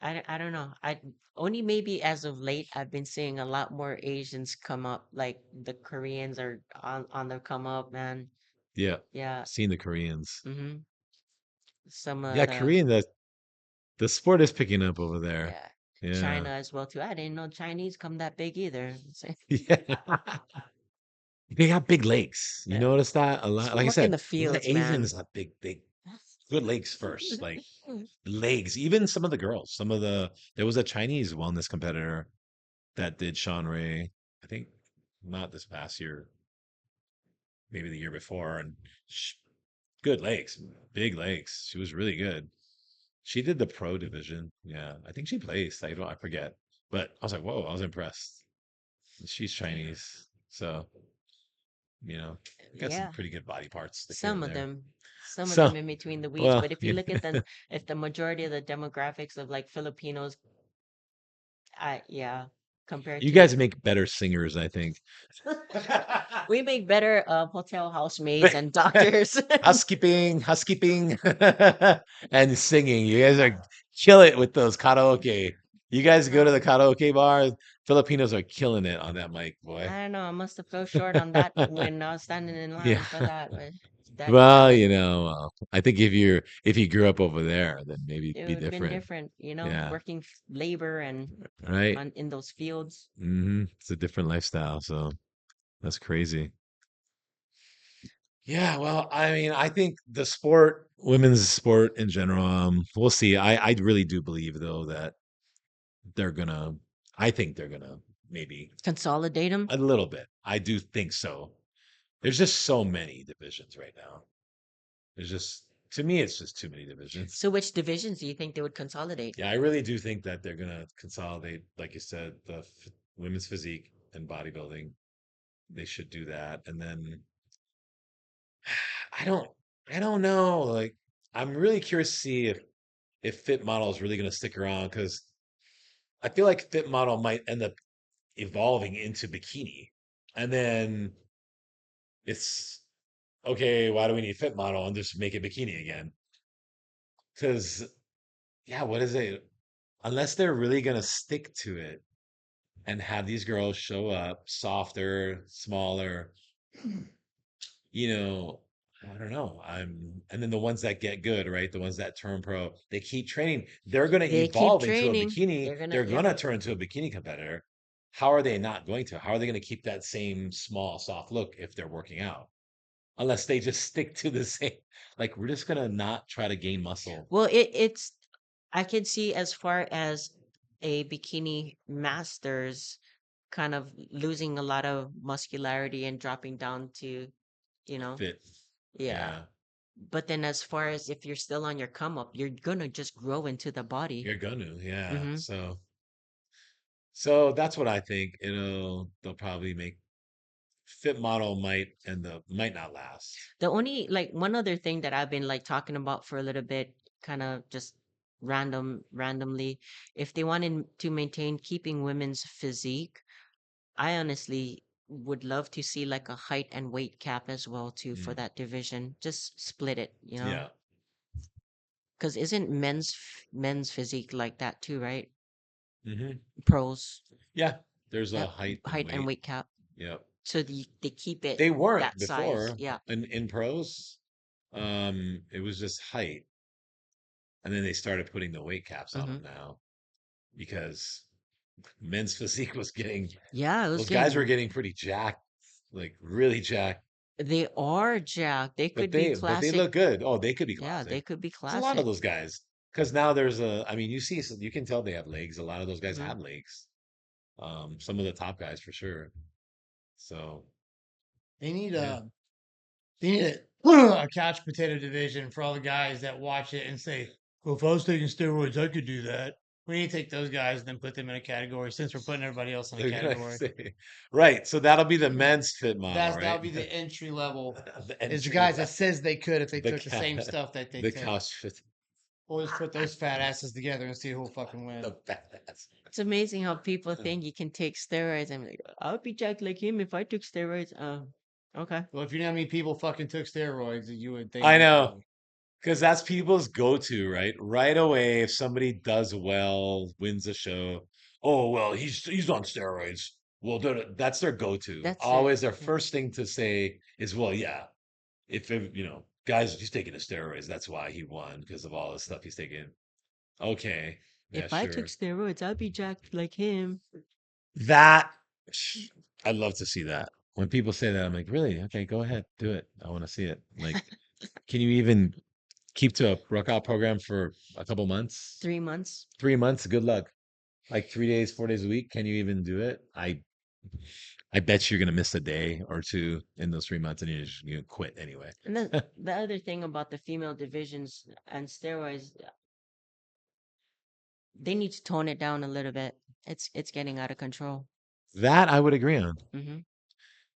S1: I don't know. I only maybe as of late I've been seeing a lot more Asians come up. Like the Koreans are on the come up, man.
S2: Yeah,
S1: Yeah.
S2: seeing the Koreans.
S1: Mm-hmm. Some of
S2: Yeah,
S1: the
S2: Korean, the sport is picking up over there.
S1: yeah,
S2: Yeah.
S1: China as well too. I didn't know Chinese come that big either.
S2: Yeah. They got big legs. You
S1: Yeah.
S2: notice that a
S1: Just
S2: lot? Like I
S1: walk in
S2: said,
S1: the
S2: a lot of
S1: fields, man.
S2: Asians have big, big, good legs first, like legs. Even some of the girls, there was a Chinese wellness competitor that did Sean Ray. I think not this past year, maybe the year before, and sh good legs, big legs. She was really good. She did the pro division. Yeah, I think she placed. I forget, but I was like, whoa, I was impressed. She's Chinese, so got some
S1: Yeah,
S2: pretty good body parts like here
S1: some
S2: and
S1: of
S2: there.
S1: them, some of
S2: So,
S1: them in between the weeds.
S2: well,
S1: But if you look at if the majority of the demographics of like Filipinos, yeah, compared
S2: you
S1: to
S2: guys make better singers, I think.
S1: we make better hotel housemaids and doctors.
S2: Housekeeping, housekeeping, and singing. You guys are kill it with those karaoke. You guys go to the
S1: Um,
S2: karaoke bar. Filipinos are killing it on that mic, boy.
S1: I don't know. I must have fell short on that when I was standing in
S2: Yeah.
S1: line for that. But that
S2: Well,
S1: was
S2: I think if you grew up over there, then maybe it'd
S1: it
S2: be
S1: would have been
S2: different.
S1: different,
S2: Yeah.
S1: working labor and
S2: Right.
S1: on in those fields.
S2: It's a different lifestyle, so that's crazy. Yeah, well, I mean, I think the sport, women's sport in general, we'll see. I really do believe though that they're gonna, I think they're gonna maybe
S1: Consolidate them.
S2: a little bit. I do think so. There's just so many divisions right now. To me, it's just too many divisions.
S1: So which divisions do you think they would consolidate?
S2: Yeah, I really do think that they're gonna consolidate, like you said, women's physique and bodybuilding. They should do that, and then I don't, I don't know. Like, I'm really curious to see if Fit Model is really gonna stick around because I feel like Fit Model might end up evolving into bikini, and then it's okay. Why do we need Fit Model and just make it bikini again? Because yeah, what is it? Unless they're really gonna stick to it and have these girls show up softer, smaller, you know, I don't know. And then the ones that get good, right? The ones that turn pro, they keep training. They're going to
S1: They keep
S2: evolve into a
S1: training.
S2: bikini.
S1: They're gonna,
S2: They're going
S1: yep.
S2: to turn into a bikini competitor. How are they not going to? How are they going to keep that same small, soft look if they're working out? Unless they just stick to the same, like we're just going to not try to gain muscle.
S1: Well, it's I could see as far as a bikini masters kind of losing a lot of muscularity and dropping down to, you know,
S2: Fit.
S1: yeah.
S2: Yeah.
S1: But then as far as if you're still on your come up, you're gonna just grow into the body.
S2: You're going to. Yeah.
S1: Hmm.
S2: So that's what I think. They'll probably make Fit Model might not last.
S1: The only like one other thing that I've been like talking about for a little bit, kind of just randomly, if they wanted to maintain keeping women's physique, I honestly would love to see like a height and weight cap as well too for
S2: Mm,
S1: that division. Just split it,
S2: yeah.
S1: because isn't men's physique like that too, right?
S2: Hmm.
S1: Pros,
S2: Yeah. There's a
S1: yep,
S2: height and
S1: height and
S2: weight.
S1: weight cap.
S2: Yep.
S1: So they keep it
S2: They weren't
S1: that size.
S2: before
S1: Yeah.
S2: in pros. It was just height, and then they started putting the weight caps on them
S1: Hmm.
S2: now because men's physique was getting
S1: Yeah, it was
S2: those guys were
S1: getting.
S2: getting pretty jacked, like really jacked.
S1: They are Jack. They
S2: But
S1: could be
S2: they
S1: classic.
S2: look good. Oh, they could be
S1: Yeah,
S2: classic.
S1: they could be
S2: There's a lot of
S1: classic.
S2: those guys because now I mean, you can tell they have legs. A lot of those guys
S1: Hmm.
S2: have legs. Some of the top guys for sure. So
S3: They need
S2: yeah.
S3: a couch potato division for all the guys that watch it and say, "Well, if I was taking steroids, I could do that." We need to take those guys and then put them in a category since we're putting everybody else in a
S2: They're gonna
S3: category.
S2: say, right. So that'll be the men's fit model,
S3: That'll
S2: right?
S3: be the entry level.
S2: The
S3: Is the
S2: entry
S3: guys that
S2: level,
S3: says they could if they
S2: the
S3: took the same
S2: cat,
S3: stuff that they
S2: the
S3: take.
S2: couch fit,
S3: We'll just put those fat asses together and see who'll fucking win.
S2: the badass.
S1: It's amazing how people think you can take steroids. I'm like, I'll be jacked like him if I took steroids. Okay.
S3: Well, if you know how many people fucking took steroids, you would think
S2: I
S3: that.
S2: know, because that's people's go-to, right? Right away, if somebody does well, wins a show, oh well, he's on steroids. Well, that's their go-to.
S1: That's it.
S2: Always their
S1: Yeah.
S2: first thing to say is, well, yeah, guys, he's taking the steroids. That's why he won because of all the stuff he's taking. Okay. Yeah,
S1: If I took
S2: sure.
S1: steroids, I'd be jacked like him.
S2: That I'd love to see that. When people say that, I'm like, really? Okay, go ahead, do it. I want to see it. Like, can you even? keep to a workout program for a couple months,
S1: 3 months.
S2: 3 months, good luck. Like 3 days, 4 days a week, can you even do it? I bet you're gonna miss a day or two in those 3 months, and you're just gonna quit anyway.
S1: And then the other thing about the female divisions and steroids, they need to tone it down a little bit. It's getting out of control.
S2: That I would agree on.
S1: Hmm.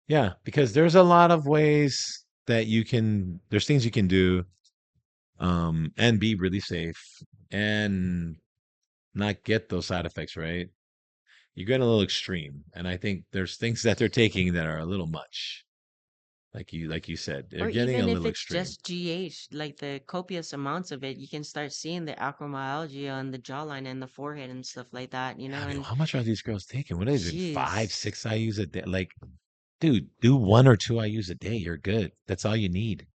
S2: Yeah, because there's a lot of ways that there's things you can do, and be really safe and not get those side effects, right? You're getting a little extreme. And I think there's things that they're taking that are a little much. Like you said, they're
S1: Or
S2: getting a
S1: even if
S2: little
S1: it's
S2: extreme.
S1: just GH, like the copious amounts of it, you can start seeing the acromyalgia on the jawline and the forehead and stuff like that,
S2: Yeah, I mean,
S1: and
S2: how much are these girls taking? What is it? Five,
S1: jeez.
S2: 6 IUs a day? Like, dude, do 1 or 2 IUs a day. You're good. That's all you need.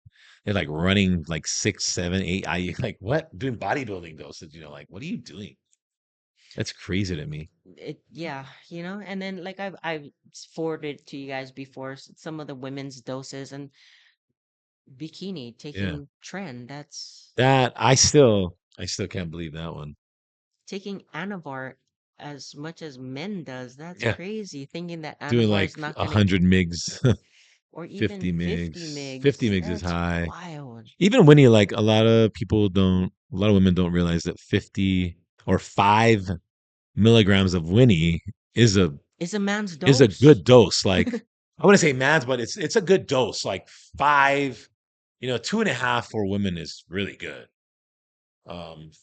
S2: They're like running like 6, 7, 8 IU. Like what? Doing bodybuilding dosage, like what are you doing? That's crazy to me.
S1: Yeah, and then like I've forwarded to you guys before some of the women's doses and bikini
S2: Yeah.
S1: taking trend. That's
S2: That I still can't believe that one.
S1: taking Anavar as much as men does. That's
S2: Yeah.
S1: crazy. Thinking that
S2: Doing
S1: Anavar
S2: like
S1: is not gonna
S2: 100 mgs,
S1: or even
S2: 50
S1: 50
S2: mgs.
S1: megs.
S2: 50 mgs is
S1: That's
S2: high.
S1: wild.
S2: Even when you like a lot of women don't realize that 50 or 5 milligrams of Winnie is a
S1: It's a man's
S2: is a
S1: dose.
S2: good dose. Like I wouldn't say mads, but it's a good dose. Like 5, 2.5 for women is really good.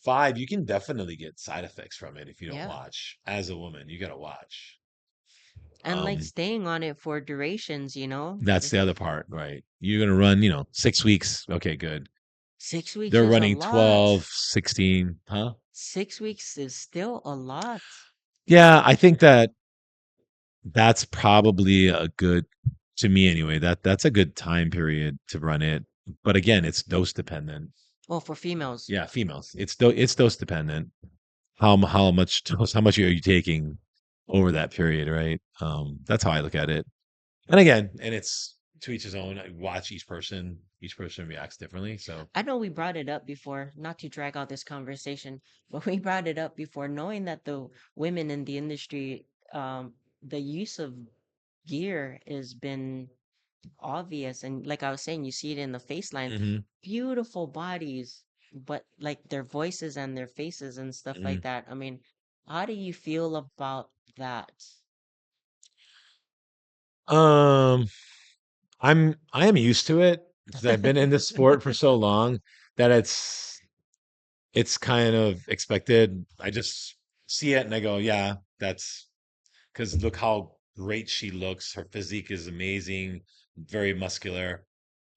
S2: 5, you can definitely get side effects from it if you don't
S1: Yeah.
S2: watch. As a woman, you gotta watch.
S1: And like
S2: Um,
S1: staying on it for durations,
S2: that's the other part, right? You're gonna run, 6 weeks. Okay, good.
S1: 6 weeks
S2: They're
S1: is a
S2: running
S1: lot.
S2: 12, 16, huh?
S1: 6 weeks is still a lot.
S2: Yeah, I think that's probably a good to me anyway. That's a good time period to run it. But again, it's dose dependent.
S1: Well, for females.
S2: Yeah, females. It's dose dependent. How much dose, how much are you taking over that period, right? That's how I look at it. And again, and it's to each his own. I watch each person. Each person reacts differently. So,
S1: I know we brought it up before, not to drag out this conversation, but we brought it up before, knowing that the women in the industry, the use of gear has been obvious. And like I was saying, you see it in the face line,
S2: hmm
S1: beautiful bodies, but like their voices and their faces and stuff like
S2: hmm
S1: that. I mean, how do you feel about that?
S2: um, I am used to it because I've been in this sport for so long that it's kind of expected. I just see it and I go, yeah, that's because look how great she looks. Her physique is amazing, very muscular.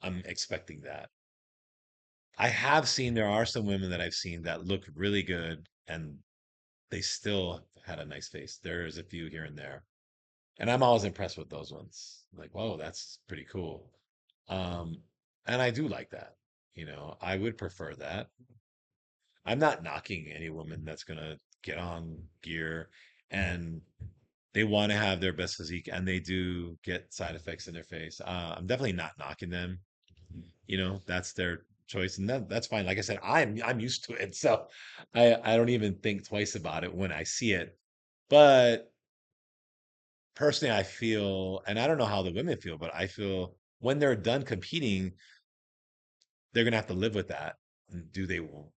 S2: I'm expecting that. I have seen there are some women that I've seen that look really good and they still had a nice face. There's a few here and there. And I'm always impressed with those ones. Like, whoa, that's pretty cool. Um, and I do like that. I would prefer that. I'm not knocking any woman that's gonna get on gear and they want to have their best physique and they do get side effects in their face. I'm definitely not knocking them. That's their choice, and that's fine. Like I said, I'm used to it, so I don't even think twice about it when I see it. But personally, I feel, and I don't know how the women feel, but I feel when they're done competing, they're gonna have to live with that. And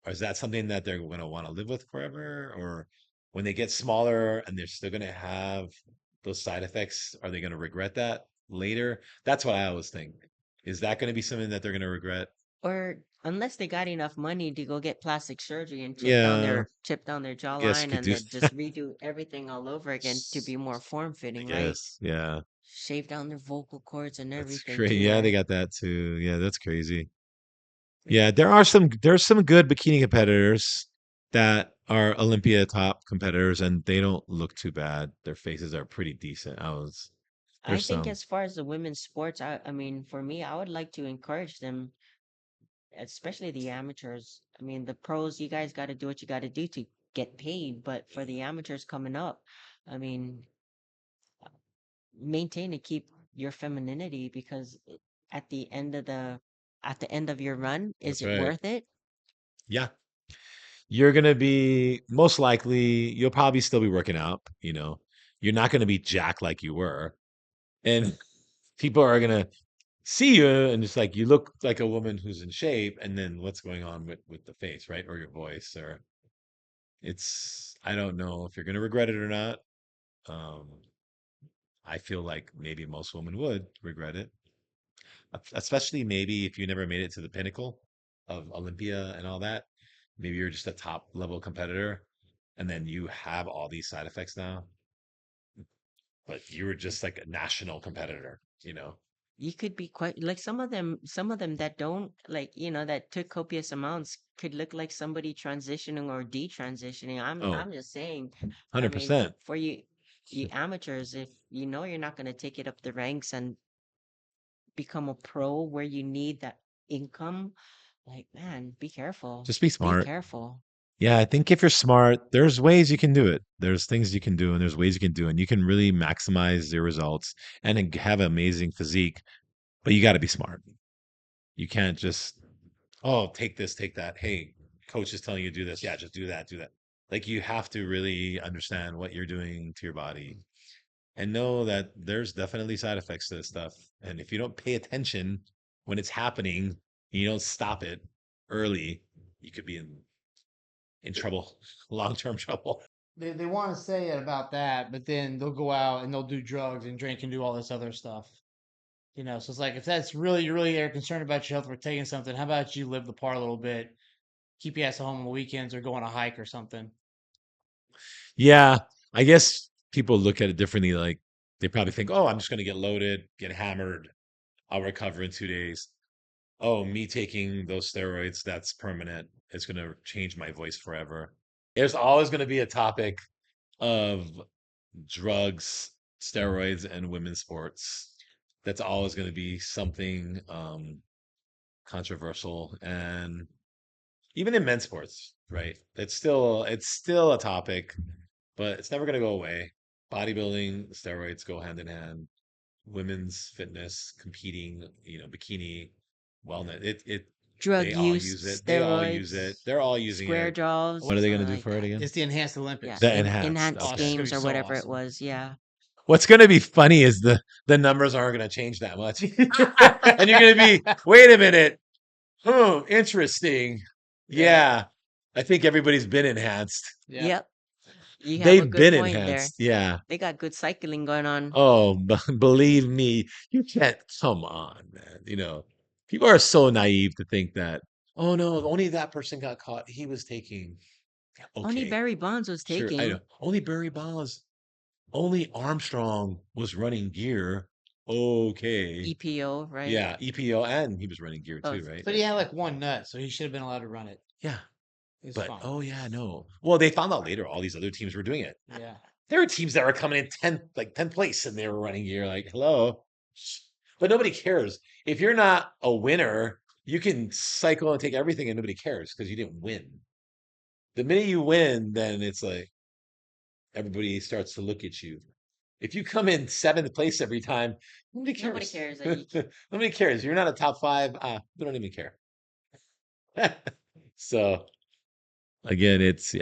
S2: or is that something that they're gonna want to live with forever? Or when they get smaller and they're still gonna have those side effects, are they gonna regret that later? That's what I always think. Is that gonna be something that they're gonna regret?
S1: Or unless they got enough money to go get plastic surgery and
S2: Yeah,
S1: chip down their
S2: I guess you
S1: jawline
S2: could
S1: and
S2: do.
S1: then just redo everything all over again to be more form
S2: I
S1: fitting, right?
S2: guess, yeah.
S1: Shave down their vocal cords and
S2: That's
S1: everything
S2: crazy.
S1: too,
S2: Yeah, they
S1: right?
S2: got that too. Yeah, that's crazy. Yeah, there's some good bikini competitors that are Olympia top competitors, and they don't look too bad. Their faces are pretty decent.
S1: I
S2: There's
S1: think
S2: some.
S1: as far as the women's sports, I mean, for me, I would like to encourage them, especially the amateurs. I mean, the pros, you guys got to do what you got to do to get paid, but for the amateurs coming up, I mean, maintain and keep your femininity because at the end of your run, is
S2: That's
S1: it
S2: right.
S1: worth it?
S2: Yeah. You're gonna be most likely you'll probably still be working out, you know. You're not gonna be jacked like you were. And people are gonna see you and it's like you look like a woman who's in shape, and then what's going on with the face, right? Or your voice, or it's I don't know if you're gonna regret it or not. Um, I feel like maybe most women would regret it, especially maybe if you never made it to the pinnacle of Olympia and all that. Maybe you're just a top level competitor, and then you have all these side effects now, but you were just like a national competitor, you know?
S1: You could be quite like some of them that don't like, that took copious amounts could look like somebody transitioning or detransitioning.
S2: Oh,
S1: I'm just saying, I mean,
S2: 100%.
S1: for you amateurs, if you know you're not going to take it up the ranks and become a pro where you need that income, like, man, be careful.
S2: Just be
S1: Be
S2: smart.
S1: careful.
S2: Yeah, I think if you're smart, there's ways you can do it. There's things you can do, and there's ways you can do, and you can really maximize your results and then have an amazing physique. But you got to be smart. You can't just, oh, take this, take that. Hey, coach is telling you to do this. Yeah, just do that, do that. Like you have to really understand what you're doing to your body and know that there's definitely side effects to this stuff. And if you don't pay attention when it's happening, you don't stop it early, you could be in trouble, long-term trouble.
S3: They want to say it about that, but then they'll go out and they'll do drugs and drink and do all this other stuff. So it's like if that's really you really are concerned about your health or taking something, how about you live the part a little bit, keep your ass at home on the weekends or go on a hike or something.
S2: Yeah, I guess people look at it differently. Like they probably think, oh, I'm just going to get loaded, get hammered. I'll recover in 2 days. Oh, me taking those steroids, that's permanent. It's going to change my voice forever. There's always going to be a topic of drugs, steroids, and women's sports. That's always going to be something controversial, and even in men's sports, right? It's still a topic, but it's never going to go away. Bodybuilding, steroids go hand in hand. Women's fitness, competing, bikini, wellness. It
S1: Drug
S2: they all
S1: use,
S2: use it. They all use it.
S1: steroids,
S2: They're all using
S1: square
S2: it.
S1: jaws,
S2: What are they going to
S1: something
S2: do
S1: like
S2: for it
S1: that.
S2: again?
S3: It's the enhanced
S1: Yeah,
S3: Olympics.
S2: The enhanced.
S3: Oh,
S1: enhanced
S3: it's just
S2: Okay.
S3: gonna
S1: games
S3: be
S1: or
S3: so
S1: whatever it
S3: awesome.
S1: was. Yeah.
S2: What's going to be funny is the numbers aren't going to change that much, and you're going to be, wait a minute, interesting.
S3: Yeah.
S2: Yeah, I think everybody's been enhanced.
S3: Yep.
S1: Yep. You have a
S2: They've
S1: good
S2: been
S1: point there.
S2: enhanced. Yeah.
S1: They got good cycling going on.
S2: Oh, believe me, you can't. Come on, man. People are so naive to think that. Oh no, only that person got caught. He was taking.
S1: Only
S2: Okay,
S1: Barry Bonds was
S2: sure. I know.
S1: taking
S2: Only Barry Bonds. Only Armstrong was running gear. Okay.
S1: EPO, right?
S2: Yeah, EPO, and he was running gear
S1: Oh,
S2: too, right?
S3: But he had like one nut, so he should have been allowed to run it.
S2: Yeah.
S3: It's
S2: But
S3: fine.
S2: oh yeah, no. Well, they found out later all these other teams were doing it.
S3: Yeah.
S2: There were teams that were coming in 10th, like 10th place, and they were running gear. Like, hello. But nobody cares. If you're not a winner, you can cycle and take everything and nobody cares because you didn't win. The minute you win, then it's like everybody starts to look at you. If you come in seventh place every time, nobody
S1: nobody
S2: cares.
S1: cares.
S2: Nobody cares. You're not a top five. We don't even care. So again, it's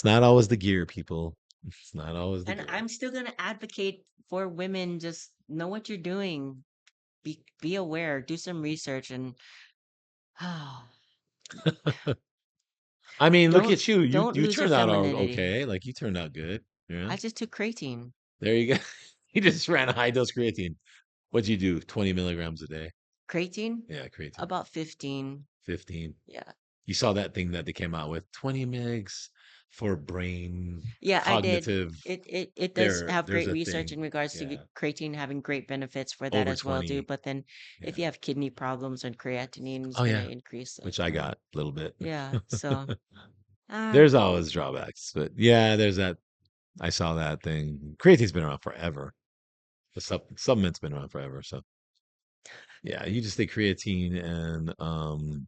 S2: not always the gear, people. It's not always the
S1: And
S2: gear.
S1: I'm still gonna advocate for women. Just know what you're doing. Be aware. Do some research and
S2: I mean, look
S1: don't
S2: at you. You
S1: don't
S2: you
S1: lose your
S2: turned out all
S1: femininity.
S2: okay. Like you turned out good. Yeah.
S1: I just took creatine.
S2: There you go. You just ran a high dose creatine. What'd you do? 20 milligrams a day.
S1: Creatine?
S2: Yeah, creatine.
S1: About 15.
S2: 15.
S1: Yeah.
S2: You saw that thing that they came out with 20 mgs for brain
S1: Yeah, I did.
S2: cognitive.
S1: It does have
S2: There's
S1: great
S2: a
S1: research
S2: thing.
S1: in regards to
S2: Yeah.
S1: creatine having great benefits for that
S2: Over
S1: as well, too.
S2: 20.
S1: But then if
S2: Yeah.
S1: you have kidney problems and creatinine is
S2: Oh
S1: gonna
S2: yeah.
S1: increase
S2: Which
S1: it.
S2: I got a little bit.
S1: Yeah. So
S2: There's always drawbacks, but yeah, there's that. I saw that thing. Creatine's been around forever. The supplement's been around forever. So yeah, you just take creatine and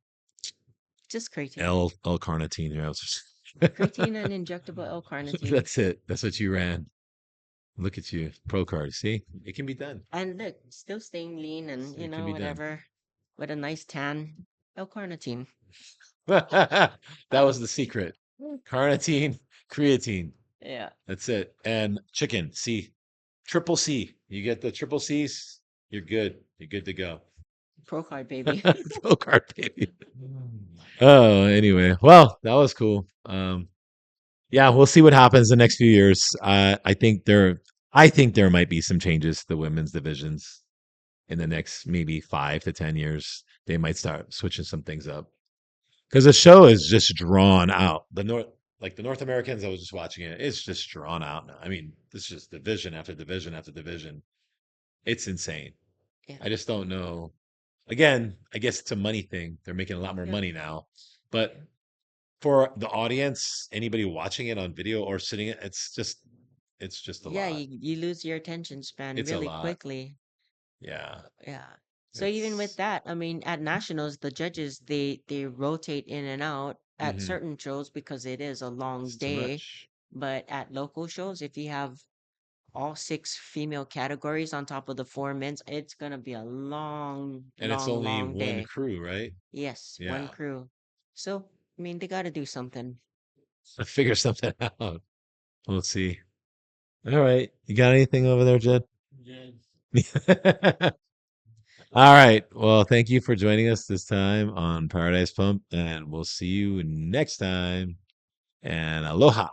S1: just creatine.
S2: L-carnitine. Yeah,
S1: Creatine and injectable L-carnitine.
S2: that's it. That's what you ran. Look at you, pro card. See, it can be done.
S1: And look, still staying lean and
S2: It can be done.
S1: whatever with a nice tan. L-carnitine.
S2: That was the secret. Carnitine, creatine.
S1: Yeah.
S2: That's it. And chicken, C. Triple C. You get the triple C's, you're good. You're good to go.
S1: Pro card, baby.
S2: Pro card, baby. Oh, anyway. Well, that was cool. Yeah, we'll see what happens the next few years. I think there might be some changes to the women's divisions in the next maybe 5 to 10 years. They might start switching some things up because the show is just drawn out. The North Americans, I was just watching it. It's just drawn out now. I mean, it's just division after division after division. It's insane.
S1: Yeah.
S2: I just don't know. Again, I guess it's a money thing. They're making a lot more
S1: Yeah.
S2: money now, but for the audience, anybody watching it on video or sitting it, it's just a
S1: Yeah,
S2: lot.
S1: you lose your attention span
S2: It's a
S1: really
S2: lot.
S1: quickly.
S2: Yeah.
S1: Yeah. So even with
S2: It's
S1: that, I mean, at nationals, the judges they rotate in and out at
S2: hmm
S1: certain shows because it is a long
S2: it's too
S1: day.
S2: much.
S1: But at local shows, if you have all six female categories on top of the four men's, it's gonna be a long,
S2: And it's
S1: long,
S2: only
S1: long
S2: one
S1: day.
S2: crew, right?
S1: Yes, one
S2: Yeah.
S1: crew. So, I mean, they gotta do something.
S2: Figure something out. We'll see. All right. You got anything over there, Jed?
S3: Good.
S2: All right. Well, thank you for joining us this time on Paradise Pump, and we'll see you next time. And aloha.